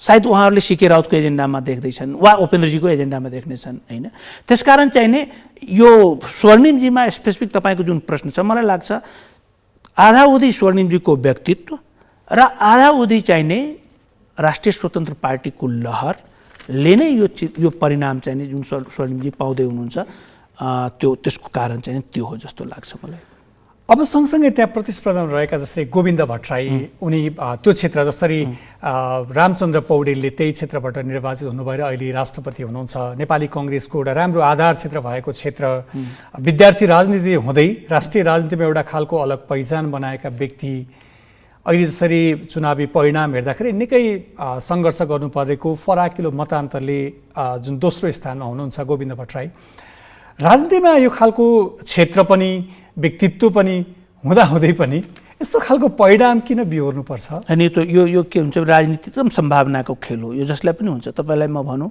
सायद उहाँहरूले सिके राउतको एजेन्डामा देख्दैछन् वा उपेन्द्रजीको एजेन्डामा देख्नेछन्, होइन? त्यसकारण चाहिँ नि यो स्वर्णिमजीमा स्पेसिफिक तपाईँको जुन प्रश्न छ, मलाई लाग्छ आधाउधी स्वर्णिमजीको व्यक्तित्व र आधाउधी चाहिँ नै राष्ट्रिय स्वतन्त्र पार्टीको लहरले नै यो परिणाम चाहिँ नि जुन स्वर्णिमजी पाउँदै हुनुहुन्छ त्यसको कारण चाहिँ त्यो हो जस्तो लाग्छ मलाई। अब सँगसँगै त्यहाँ प्रतिस्पर्धामा रहेका जसरी गोविन्द भट्टराई, उनी त्यो क्षेत्र, जसरी रामचन्द्र पौडेलले त्यही क्षेत्रबाट निर्वाचित हुनुभएर अहिले राष्ट्रपति हुनुहुन्छ, नेपाली कङ्ग्रेसको एउटा राम्रो आधार क्षेत्र भएको क्षेत्र, विद्यार्थी राजनीति हुँदै राष्ट्रिय राजनीतिमा एउटा खालको अलग पहिचान बनाएका व्यक्ति, अहिले जसरी चुनावी परिणाम हेर्दाखेरि निकै सङ्घर्ष गर्नु परेको फराकिलो मतान्तरले जुन दोस्रो स्थानमा हुनुहुन्छ गोविन्द भट्टराई, राजनीतिमा यो खालको क्षेत्र पनि व्यक्तित्व पनि हुँदाहुँदै पनि यस्तो खालको परिणाम किन बिहोर्नुपर्छ? अनि यो के हुन्छ, राजनीति एकदम सम्भावनाको खेल हो, यो जसलाई पनि हुन्छ। तपाईँलाई म भनौँ,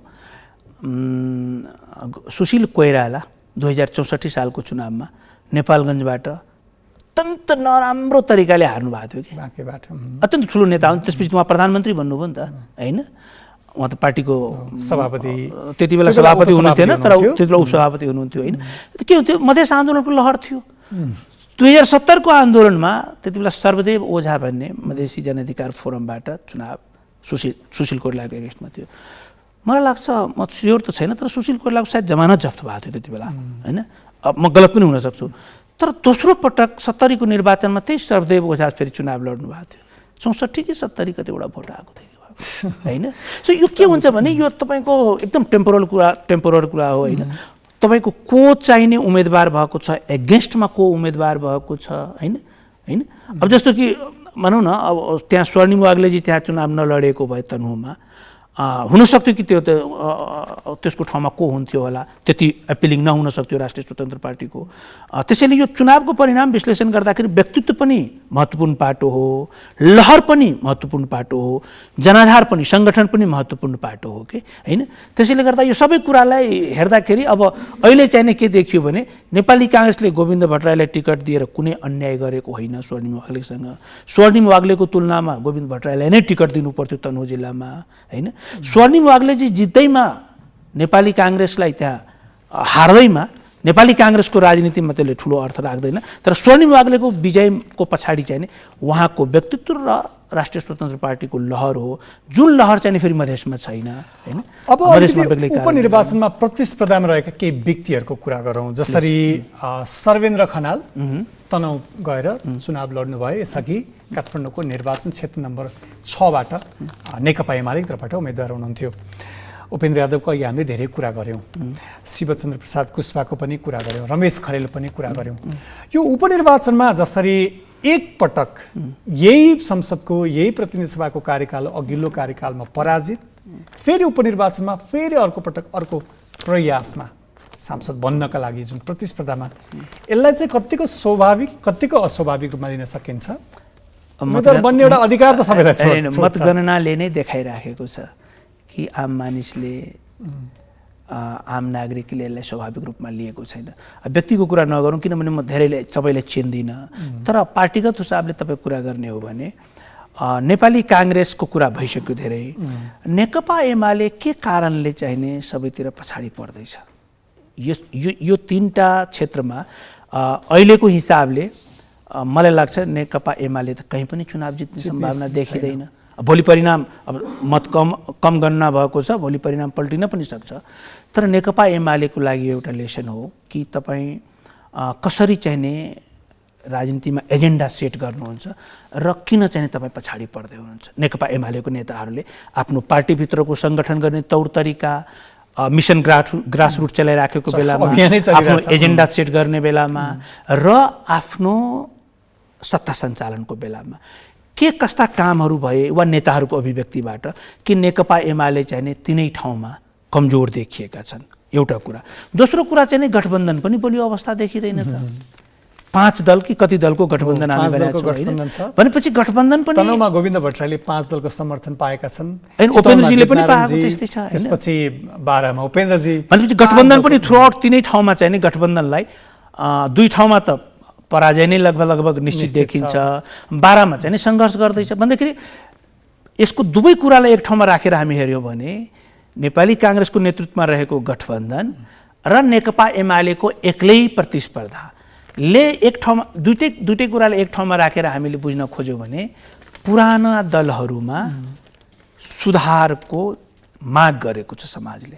सुशील कोइराला 2064 सालको चुनावमा नेपालगञ्जबाट अत्यन्त नराम्रो तरिकाले हार्नु भएको थियो कि, अत्यन्त ठुलो नेता हुन्, त्यसपछि उहाँ प्रधानमन्त्री भन्नुभयो नि त, होइन? उहाँ त पार्टीको सभापति, त्यति बेला सभापति हुनुहुन्थेन, तर त्यति बेला उपसभापति हुनुहुन्थ्यो, होइन? के हुन्थ्यो, मधेस आन्दोलनको लहर थियो। 2070 को आन्दोलनमा त्यति बेला सर्वदेव ओझा भन्ने मधेसी जनअधिकार फोरमबाट चुनाव सुशील कोइरालाको एगेन्स्टमा थियो। मलाई लाग्छ, म स्योर त छैन, तर सुशील कोइरालाको सायद जमानत जफ्त भएको थियो त्यति बेला, होइन? म गलत पनि हुन सक्छु। तर दोस्रो पटक 70 को निर्वाचनमा त्यही सर्वदेव ओझा फेरि चुनाव लड्नु भएको थियो। 64 कि 70 कतिवटा भोट आएको थियो, होइन? सो यो के हुन्छ भने यो तपाईँको एकदम टेम्पोरल कुरा हो, होइन? तपाईँको को चाहिने उम्मेदवार भएको छ, एगेन्स्टमा को उम्मेदवार भएको छ, होइन? अब जस्तो कि भनौँ न, अब त्यहाँ स्वर्णिम वाग्लेजी त्यहाँ चुनाव नलडेको भए तनहुँमा, हुनसक्थ्यो कि त्यसको ठाउँमा को हुन्थ्यो होला, त्यति एपिलिङ नहुन सक्थ्यो राष्ट्रिय स्वतन्त्र पार्टीको। त्यसैले यो चुनावको परिणाम विश्लेषण गर्दाखेरि व्यक्तित्व पनि महत्त्वपूर्ण पाटो हो, लहर पनि महत्त्वपूर्ण पाटो हो, जनाधार पनि, सङ्गठन पनि महत्त्वपूर्ण पाटो हो कि होइन। त्यसैले गर्दा यो सबै कुरालाई हेर्दाखेरि अब अहिले चाहिँ के देखियो भने नेपाली काङ्ग्रेसले गोविन्द भट्टराईलाई टिकट दिएर कुनै अन्याय गरेको होइन स्वर्णिम वाग्लेसँग। स्वर्णिम वाग्लेको तुलनामा गोविन्द भट्टराईलाई नै टिकट दिनुपर्थ्यो तनहुँ जिल्लामा होइन। स्वर्णिम वाग्लेजी जित्दैमा नेपाली काङ्ग्रेसलाई त्यहाँ हार्दैमा नेपाली काङ्ग्रेसको राजनीतिमा त्यसले ठुलो अर्थ राख्दैन। तर स्वर्णिम वाग्लेको विजयको पछाडि चाहिँ नि उहाँको व्यक्तित्व र राष्ट्रिय स्वतन्त्र पार्टीको लहर हो, जुन लहर चाहिँ फेरि मधेसमा छैन होइन। अब उपनिर्वाचनमा प्रतिस्पर्धामा रहेका केही व्यक्तिहरूको कुरा गरौँ, जसरी सर्वेन्द्र खनाल तनहुँ गएर चुनाव लड्नुभयो, यसअघि काठमाडौँको निर्वाचन क्षेत्र नम्बर 6बाट नेकपा एमाले तर्फबाट उम्मेदवार हुनुहुन्थ्यो। उपेन्द्र यादवको अघि हामीले धेरै कुरा गऱ्यौँ, शिवचन्द्र प्रसाद कुशवाको पनि कुरा गऱ्यौँ, रमेश खरेल पनि कुरा गऱ्यौँ। यो उपनिर्वाचनमा जसरी एकपटक यही संसदको यही प्रतिनिधि सभाको कार्यकाल अघिल्लो कार्यकालमा पराजित, फेरि उपनिर्वाचनमा फेरि अर्को पटक अर्को प्रयासमा सांसद बन्नका लागि जुन प्रतिस्पर्धामा, यसलाई चाहिँ कतिको स्वाभाविक कतिको अस्वाभाविक रूपमा लिन सकिन्छ? उम्मेदवार बन्ने एउटा अधिकार त सबैलाई छ। मतगणनाले नै देखाइराखेको छ कि आम मानिसले आम नागरिकले यसलाई स्वाभाविक रूपमा लिएको छैन। व्यक्तिको कुरा नगरौँ किनभने म धेरैले सबैलाई चिन्दिनँ, तर पार्टीगत हिसाबले तपाईँ कुरा गर्ने हो भने नेपाली काङ्ग्रेसको कुरा भइसक्यो धेरै। नेकपा एमाले के कारणले चाहिने सबैतिर पछाडि पर्दैछ? यो तीनटा क्षेत्रमा अहिलेको हिसाबले मलाई लाग्छ नेकपा एमाले त कहीँ पनि चुनाव जित्ने सम्भावना देखिँदैन। भोलि परिणाम अब मत कम गणना भएको छ, भोलि परिणाम पल्टिन पनि सक्छ। तर नेकपा एमालेको लागि एउटा लेसन हो कि तपाईँ कसरी चाहिने राजनीतिमा एजेन्डा सेट गर्नुहुन्छ र किन चाहिँ तपाईँ पछाडि पर्दै हुनुहुन्छ। नेकपा एमालेको नेताहरूले आफ्नो पार्टीभित्रको सङ्गठन गर्ने तौर तरिका, मिसन ग्रासरुट चलाइराखेको बेलामा, आफ्नो एजेन्डा सेट गर्ने बेलामा र आफ्नो सत्ता सञ्चालनको बेलामा के कस्ता कामहरू भए वा नेताहरूको अभिव्यक्तिबाट कि नेकपा एमाले चाहिँ नि तिनै ठाउँमा कमजोर देखिएका छन्, एउटा कुरा। दोस्रो कुरा चाहिँ नि गठबन्धन पनि बलियो अवस्था देखिँदैन त। 5 दल कि कति दलको गठबन्धन हामी भनेपछि गठबन्धन पनि तनहुँमा गोविन्द भट्टराईले 5 दलको समर्थन पाएका छन्, उपेन्द्रजीले पनि पाएको त्यस्तै छ। त्यसपछि 12 मा उपेन्द्रजी, भनेपछि गठबन्धन पनि थ्रु आउट तिनै ठाउँमा चाहिँ नि गठबन्धनलाई 2 ठाउँमा त पराजय नै लगभग निश्चित देखिन्छ, 12 मा चाहिँ नि सङ्घर्ष गर्दैछ भन्दाखेरि यसको दुवै कुरालाई एक ठाउँमा राखेर हामी हेर्यौँ भने नेपाली काङ्ग्रेसको नेतृत्वमा रहेको गठबन्धन र नेकपा एमालेको एक्लै प्रतिस्पर्धाले एक ठाउँमा दुईटै कुरालाई एक ठाउँमा राखेर हामीले बुझ्न खोज्यौँ भने पुराना दलहरूमा सुधारको माग गरेको छ समाजले।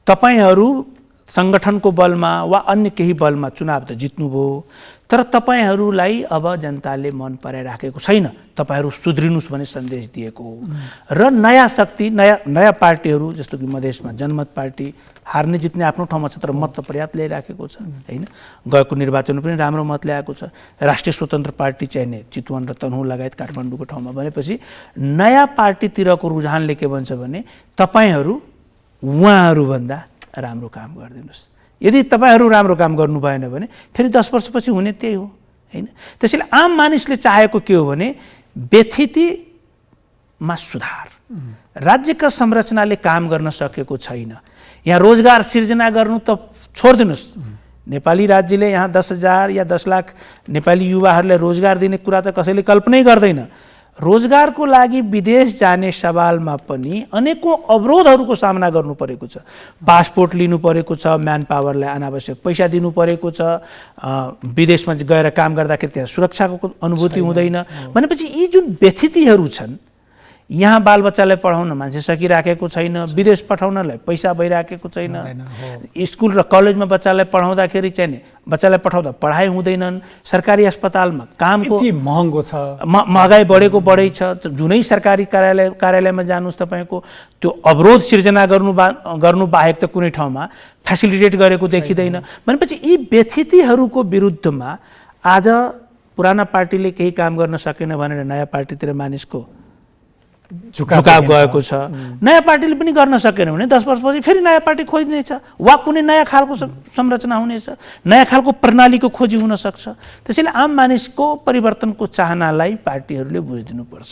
तपाईहरू सङ्गठनको बलमा वा अन्य केही बलमा चुनाव त जित्नुभयो, तर तपाईहरूलाई अब जनताले मन पराइराखेको छैन, तपाईहरू सुध्रिनुहोस् भन्ने सन्देश दिएको हो। र नयाँ शक्ति, नयाँ पार्टीहरू जस्तो कि मधेसमा जनमत पार्टी हार्ने जित्ने आफ्नो ठाउँमा छ, तर मत त पर्याप्त ल्याइराखेको छ होइन। गएको निर्वाचनमा पनि राम्रो मत ल्याएको छ। राष्ट्रिय स्वतन्त्र पार्टी चाहिने चितवन र तनहुँ लगायत काठमाडौँको ठाउँमा भनेपछि नयाँ पार्टीतिरको रुझानले के भन्छ भने तपाईहरू उहाँहरूभन्दा राम्रो काम गरिदिनुहोस्। यदि तपाईहरू राम्रो काम गर्नु भएन भने फेरि 10 वर्षपछि हुने त्यही हो होइन। त्यसैले आम मानिसले चाहेको के हो भने व्यथितिमा सुधार। राज्यका संरचनाले काम गर्न सकेको छैन, यहाँ रोजगार सिर्जना गर्नु त छोडिदिनुहोस्। नेपाली राज्यले यहाँ 10,000 या 10 लाख नेपाली युवाहरूलाई रोजगार दिने कुरा त कसैले कल्पनै गर्दैन। रोजगारको लागि विदेश जाने सवालमा पनि अनेकौं अवरोधहरूको सामना गर्नु परेको छ। पासपोर्ट लिनु परेको छ, म्यान पावरलाई अनावश्यक पैसा दिनु परेको छ, विदेशमा गएर काम गर्दाखेरि त्यहाँ सुरक्षाको अनुभूति हुँदैन। भनेपछि यी जुन व्यथितिहरू छन्, यहाँ बालबच्चालाई पढाउन मान्छे सकिराखेको छैन, विदेश पठाउनलाई पैसा भइराखेको छैन, स्कुल र कलेजमा बच्चालाई पढाउँदाखेरि चाहिँ बच्चालाई पठाउँदा पढाइ हुँदैनन्, सरकारी अस्पतालमा कामको महँगो छ, महँगाई बढै छ। जुनै सरकारी कार्यालयमा जानुहोस् तपाईँको त्यो अवरोध सिर्जना गर्नु बाहेक त कुनै ठाउँमा फेसिलिटेट गरेको देखिँदैन। भनेपछि यी व्यथितिहरूको विरुद्धमा आज पुराना पार्टीले केही काम गर्न सकेन भनेर नयाँ पार्टीतिर मानिसको झुकाव गएको छ। नयाँ पार्टीले पनि गर्न सकेन भने 10 वर्षपछि फेरि नयाँ पार्टी खोज्नेछ वा कुनै नयाँ खालको संरचना हुनेछ, नयाँ खालको प्रणालीको खोजी हुन सक्छ। त्यसैले आम मानिसको परिवर्तनको चाहनालाई पार्टीहरूले बुझिदिनुपर्छ।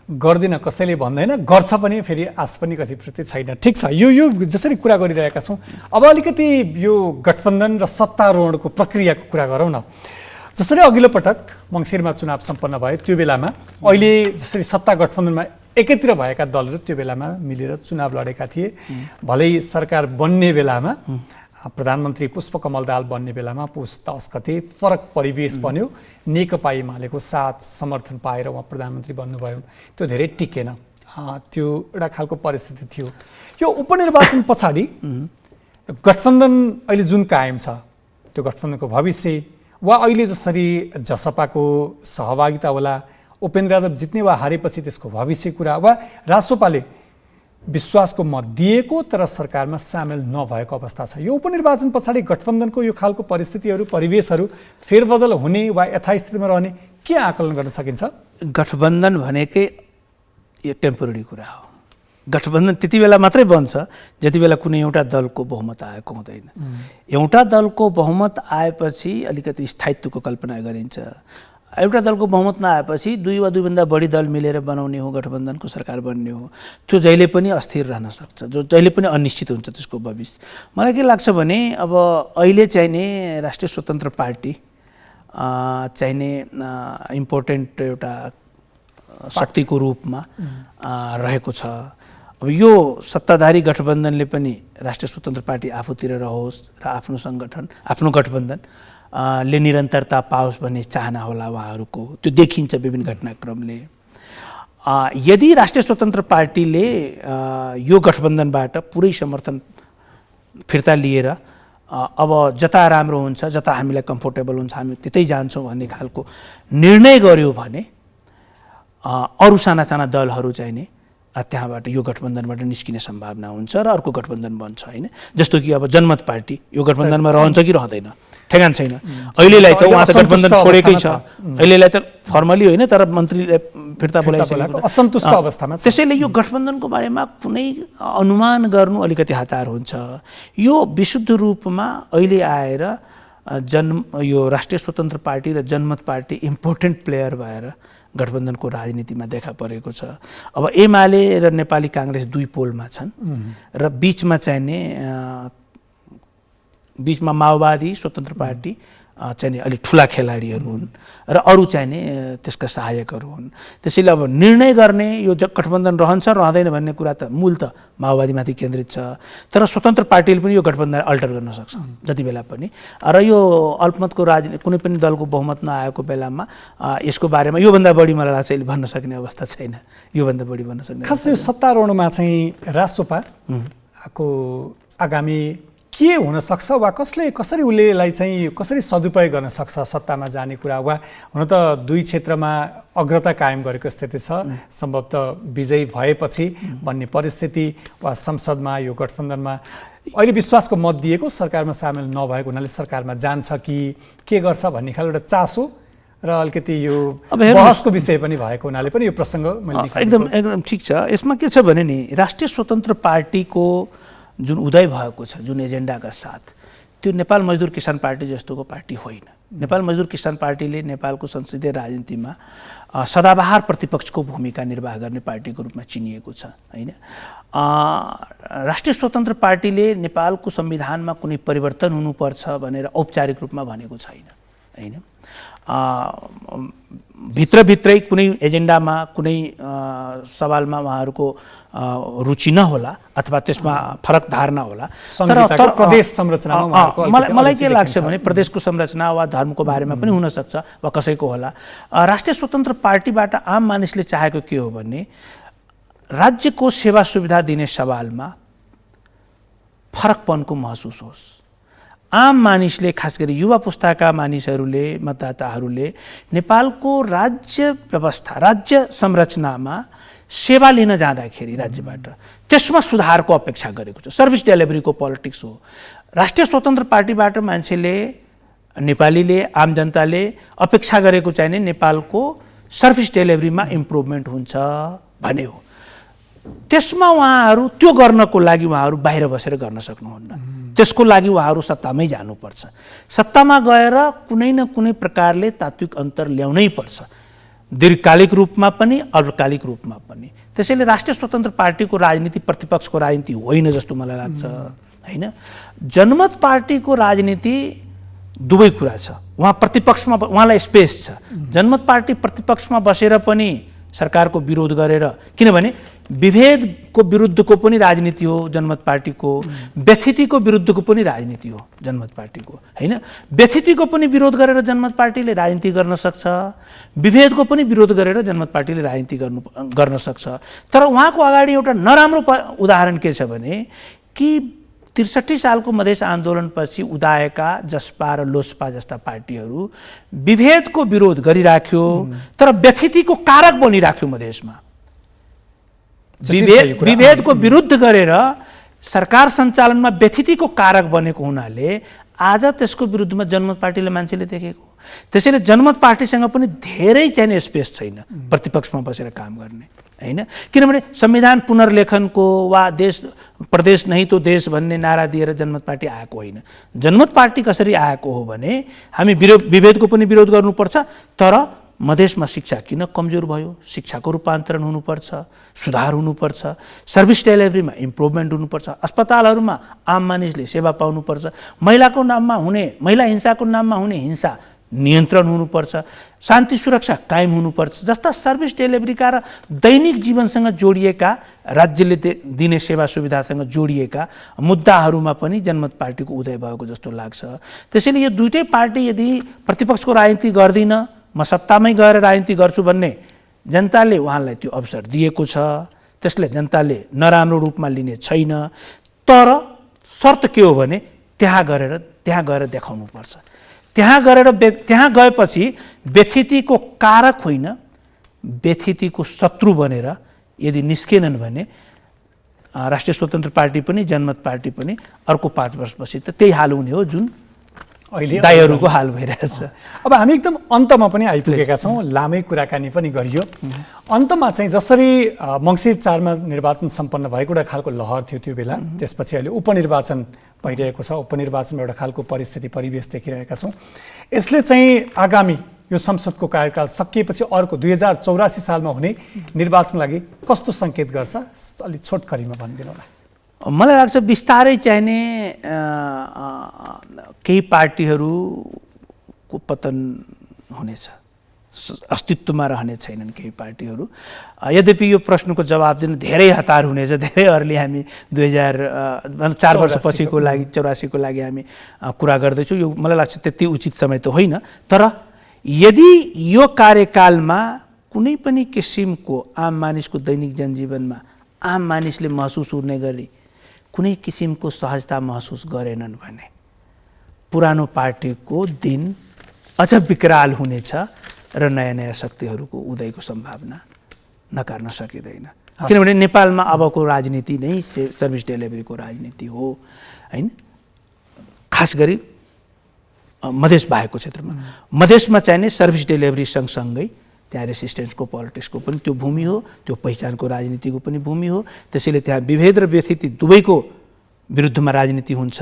गर्दिन कसैले भन्दैन, गर्छ पनि फेरि आश पनि कतिप्रति छैन। ठिक छ, यो जसरी कुरा गरिरहेका छौँ, अब अलिकति यो गठबन्धन र सत्तारोहणको प्रक्रियाको कुरा गरौँ न। जसरी अघिल्लो पटक मङ्सिरमा चुनाव सम्पन्न भयो, त्यो बेलामा अहिले जसरी सत्ता गठबन्धनमा एकैतिर भएका दलहरू त्यो बेलामा मिलेर चुनाव लडेका थिए। भलै सरकार बन्ने बेलामा प्रधानमन्त्री पुष्पकमल दाहाल बन्ने बेलामा पुस 10 गते फरक परिवेश बन्यो। नेकपा एमालेको साथ समर्थन पाएर उहाँ प्रधानमन्त्री बन्नुभयो। त्यो धेरै टिकेन, त्यो एउटा खालको परिस्थिति थियो। यो उपनिर्वाचन पछाडि गठबन्धन अहिले जुन कायम छ, त्यो गठबन्धनको भविष्य वा अहिले जसरी जसपाको सहभागिता होला, उपेन्द्र यादव जित्ने वा हारेपछि त्यसको भविष्य कुरा, वा रासोपाले विश्वासको मत दिएको तर सरकारमा सामेल नभएको अवस्था छ। यो उपनिर्वाचन पछाडि गठबन्धनको यो खालको परिस्थितिहरू, परिवेशहरू फेरबदल हुने वा यथास्थितिमा रहने के आकलन गर्न सकिन्छ? गठबन्धन भनेकै यो टेम्पोररी कुरा हो। गठबन्धन त्यति बेला मात्रै बन्छ जति बेला कुनै एउटा दलको बहुमत आएको हुँदैन। एउटा दलको बहुमत आएपछि अलिकति स्थायित्वको कल्पना गरिन्छ। एउटा दलको बहुमत नआएपछि 2 वा 2 भन्दा बढी दल मिलेर बनाउने हो, गठबन्धनको सरकार बन्ने हो। त्यो जहिले पनि अस्थिर रहन सक्छ, जो जहिले पनि अनिश्चित हुन्छ त्यसको भविष्य। मलाई के लाग्छ भने अब अहिले चाहिने राष्ट्रिय स्वतन्त्र पार्टी चाहिने इम्पोर्टेन्ट एउटा शक्तिको रूपमा रहेको छ। अब यो सत्ताधारी गठबन्धनले पनि राष्ट्रिय स्वतन्त्र पार्टी आफूतिर रहोस् र आफ्नो सङ्गठन, आफ्नो गठबन्धन ले निरन्तरता पाओस् भन्ने चाहना होला उहाँहरूको। त्यो देखिन्छ विभिन्न घटनाक्रमले। यदि राष्ट्रिय स्वतन्त्र पार्टीले यो गठबन्धनबाट पुरै समर्थन फिर्ता लिएर अब जता राम्रो हुन्छ, जता हामीलाई कम्फोर्टेबल हुन्छ हामी त्यतै जान्छौँ भन्ने खालको निर्णय गर्यो भने अरू साना साना दलहरू चाहिँ नि त्यहाँबाट यो गठबन्धनबाट निस्किने सम्भावना हुन्छ र अर्को गठबन्धन बन्छ, होइन? जस्तो कि अब जनमत पार्टी यो गठबन्धनमा रहन्छ कि रहँदैन ठेगान छैन। अहिलेलाई त उहाँ त गठबन्धन छोडेकै छ, अहिलेलाई त फर्मली होइन तर मन्त्रीले फिर्ता बोलाइसकेको असन्तुष्ट अवस्थामा छ। त्यसैले यो गठबन्धनको बारेमा कुनै अनुमान गर्नु अलिकति हतार हुन्छ। यो विशुद्ध रूपमा अहिले आएर यो राष्ट्रिय स्वतन्त्र पार्टी र जनमत पार्टी इम्पोर्टेन्ट प्लेयर भएर गठबन्धनको राजनीतिमा देखा परेको छ। अब एमाले र नेपाली काङ्ग्रेस 2 पोलमा छन् र बिचमा चाहिने बिचमा माओवादी, स्वतन्त्र पार्टी चाहिने अलि ठुला खेलाडीहरू हुन् र अरू चाहिने त्यसका सहायकहरू हुन्। त्यसैले अब निर्णय गर्ने यो गठबन्धन रहन्छ रहँदैन भन्ने कुरा त मूल त माओवादीमाथि केन्द्रित छ। तर स्वतन्त्र पार्टीले पनि यो गठबन्धन अल्टर गर्न सक्छ जति बेला पनि। र यो अल्पमतको राजनीति कुनै पनि दलको बहुमत नआएको बेलामा यसको बारेमा योभन्दा बढी मलाई लाग्छ अहिले भन्न सक्ने अवस्था छैन। योभन्दा बढी भन्न सक्ने खास यो सत्तारोहणमा चाहिँ रासोपाको आगामी के हुन सक्छ वा कसरी उसलेलाई चाहिँ कसरी सदुपयोग गर्न सक्छ सत्तामा जाने कुरा, वा हुन त 2 क्षेत्रमा अग्रता कायम गरेको स्थिति छ, सम्भवतः विजयी भएपछि भन्ने परिस्थिति, वा संसदमा यो गठबन्धनमा अहिले विश्वासको मत दिएको सरकारमा सामेल नभएको हुनाले सरकारमा जान्छ कि के गर्छ भन्ने खालको एउटा चासो र अलिकति यो बहसको विषय पनि भएको हुनाले पनि यो प्रसङ्ग मैले एकदम ठिक छ। यसमा के छ भने नि राष्ट्रिय स्वतन्त्र पार्टीको जुन उदय भएको छ जुन एजेन्डाका साथ, त्यो नेपाल मजदुर किसान पार्टी जस्तोको पार्टी होइन। नेपाल मजदुर किसान पार्टीले नेपालको संसदीय राजनीतिमा सदाबहार प्रतिपक्षको भूमिका निर्वाह गर्ने पार्टीको रूपमा चिनिएको छ, होइन? राष्ट्रिय स्वतन्त्र पार्टीले नेपालको संविधानमा कुनै परिवर्तन हुनुपर्छ भनेर औपचारिक रूपमा भनेको छैन, होइन? भित्रभित्रै कुनै एजेन्डामा कुनै सवालमा उहाँहरूको रुचि नहोला अथवा त्यसमा फरक धारणा होला। तर प्रदेश संरचनामा मलाई के लाग्छ भने प्रदेशको संरचना वा धर्मको बारेमा पनि हुनसक्छ वा कसैको होला। राष्ट्रिय स्वतन्त्र पार्टीबाट आम मानिसले चाहेको के हो भने राज्यको सेवा सुविधा दिने सवालमा फरकपनको महसुस होस्। आम मानिसले, खास गरी युवा पुस्ताका मानिसहरूले, मतदाताहरूले नेपालको राज्य व्यवस्था, राज्य संरचनामा सेवा लिन जाँदाखेरि राज्यबाट त्यसमा सुधारको अपेक्षा गरेको छ। सर्भिस डेलिभरीको पोलिटिक्स हो। राष्ट्रिय स्वतन्त्र पार्टीबाट मान्छेले, नेपालीले, आम जनताले अपेक्षा गरेको चाहिँ नेपालको सर्भिस डेलिभरीमा इम्प्रुभमेन्ट हुन्छ भन्ने हो। त्यसमा उहाँहरू त्यो गर्नको लागि उहाँहरू बाहिर बसेर गर्न सक्नुहुन्न। त्यसको लागि उहाँहरू सत्तामै जानुपर्छ। सत्तामा गएर कुनै न कुनै प्रकारले तात्विक अन्तर ल्याउनै पर्छ, दीर्घकालिक रूपमा पनि अल्पकालिक रूपमा पनि। त्यसैले राष्ट्रिय स्वतन्त्र पार्टीको राजनीति प्रतिपक्षको राजनीति होइन जस्तो मलाई लाग्छ, होइन। जनमत पार्टीको राजनीति दुवै कुरा छ। उहाँ प्रतिपक्षमा, उहाँलाई स्पेस छ। जनमत पार्टी प्रतिपक्षमा बसेर पनि सरकारको विरोध गरेर, किनभने विभेदको विरुद्धको पनि राजनीति हो जनमत पार्टीको, व्यथितिको विरुद्धको पनि राजनीति हो जनमत पार्टीको, होइन। व्यथितिको पनि विरोध गरेर जनमत पार्टीले राजनीति गर्न सक्छ, विभेदको पनि विरोध गरेर जनमत पार्टीले राजनीति गर्न सक्छ। तर उहाँको अगाडि एउटा नराम्रो उदाहरण के छ भने कि ६३ सालको मधेस आन्दोलनपछि उदाएका जसपा र लोसपा जस्ता पार्टीहरू विभेदको विरोध गरिराख्यो तर व्यथितिको कारक बनिराख्यो मधेसमा। विभेदको विरुद्ध गरेर सरकार सञ्चालनमा व्यथितिको कारक बनेको हुनाले आज त्यसको विरुद्धमा जनमत पार्टीले मान्छेले देखेको। त्यसैले जनमत पार्टीसँग पनि धेरै चाहिँ स्पेस छैन प्रतिपक्षमा बसेर काम गर्ने, होइन। किनभने संविधान पुनर्लेखनको वा देश प्रदेश नहीं तो देश भन्ने नारा दिएर जनमत पार्टी आएको होइन। जनमत पार्टी कसरी आएको हो भने हामी विभेदको पनि विरोध गर्नुपर्छ, तर मधेसमा शिक्षा किन कमजोर भयो, शिक्षाको रूपान्तरण हुनुपर्छ, सुधार हुनुपर्छ, सर्भिस डेलिभरीमा इम्प्रुभमेन्ट हुनुपर्छ, अस्पतालहरूमा आम मानिसले सेवा पाउनुपर्छ, महिलाको नाममा हुने, महिला हिंसाको नाममा हुने हिंसा नियन्त्रण हुनुपर्छ, शान्ति सुरक्षा कायम हुनुपर्छ जस्ता सर्भिस डेलिभरीका र दैनिक जीवनसँग जोडिएका, राज्यले दिने सेवा सुविधासँग जोडिएका मुद्दाहरूमा पनि जनमत पार्टीको उदय भएको जस्तो लाग्छ। त्यसैले यो दुईटै पार्टी यदि प्रतिपक्षको राजनीति गर्दिन, म सत्तामै गएर राजनीति गर्छु भन्ने जनताले उहाँलाई त्यो अवसर दिएको छ, त्यसले जनताले नराम्रो रूपमा लिने छैन। तर शर्त के हो भने त्यहाँ गएर देखाउनुपर्छ। त्यहाँ गएपछि व्यथितिको कारक होइन, व्यथितिको शत्रु बनेर यदि निस्केनन् भने राष्ट्रिय स्वतन्त्र पार्टी पनि जनमत पार्टी पनि अर्को 5 वर्षपछि त त्यही हाल हुने हो जुन अहिले दाइहरूको हाल भइरहेछ। अब हामी एकदम अन्तमा पनि आइपुगेका छौँ, लामै कुराकानी पनि गरियो। अन्तमा चाहिँ जसरी मङ्सिर 4 मा निर्वाचन सम्पन्न भएको एउटा खालको लहर थियो त्यो बेला, त्यसपछि अहिले उपनिर्वाचन भइरहेको छ, उपनिर्वाचनमा एउटा खालको परिस्थिति परिवेश देखिरहेका छौँ। यसले चाहिँ आगामी यो संसदको कार्यकाल सकिएपछि अर्को 2084 सालमा हुने निर्वाचनको लागि कस्तो सङ्केत गर्छ, अलिक छोटकरीमा भनिदिनु होला। मलाई लाग्छ बिस्तारै चाहिने केही पार्टीहरूको पतन हुनेछ, अस्तित्वमा रहने छैनन् केही पार्टीहरू। यद्यपि यो प्रश्नको जवाब दिन धेरै हतार हुनेछ, धेरैहरूले हामी 2004 वर्षपछिको लागि 84 को लागि हामी कुरा गर्दैछौँ। यो मलाई लाग्छ त्यति उचित समय त होइन। तर यदि यो कार्यकालमा कुनै पनि किसिमको आम मानिसको दैनिक जनजीवनमा आम मानिसले महसुस हुने गरी कुनै किसिमको सहजता महसुस गरेनन् भने पुरानो पार्टीको दिन अझ विकराल हुनेछ र नयाँ नयाँ शक्तिहरूको उदयको सम्भावना नकार्न सकिँदैन। किनभने नेपालमा अबको राजनीति नै सर्भिस डेलिभरीको राजनीति हो, होइन। खास गरी मधेस बाहेकको क्षेत्रमा, मधेसमा चाहिने सर्भिस डेलिभरी सँगसँगै त्यहाँ रेसिस्टेन्सको पोलिटिक्सको पनि त्यो भूमि हो, त्यो पहिचानको राजनीतिको पनि भूमि हो। त्यसैले त्यहाँ विभेद र व्यथिति दुवैको विरुद्धमा राजनीति हुन्छ।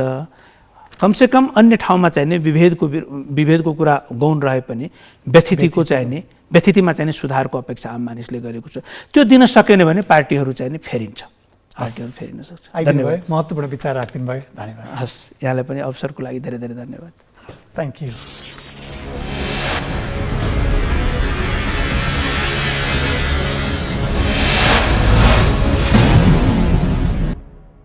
कमसेकम अन्य ठाउँमा चाहिने विभेदको कुरा गौण रहे पनि व्यथितिमा चाहिने सुधारको अपेक्षा आम मानिसले गरेको छ। त्यो दिन सकेन भने पार्टीहरू चाहिने फेरिन्छ, पार्टीहरू फेरिन सक्छ। धन्यवाद, महत्त्वपूर्ण विचार राखिदिनु भयो, धन्यवाद। हस्, यहाँलाई पनि अवसरको लागि धेरै धेरै धन्यवाद। Thank you.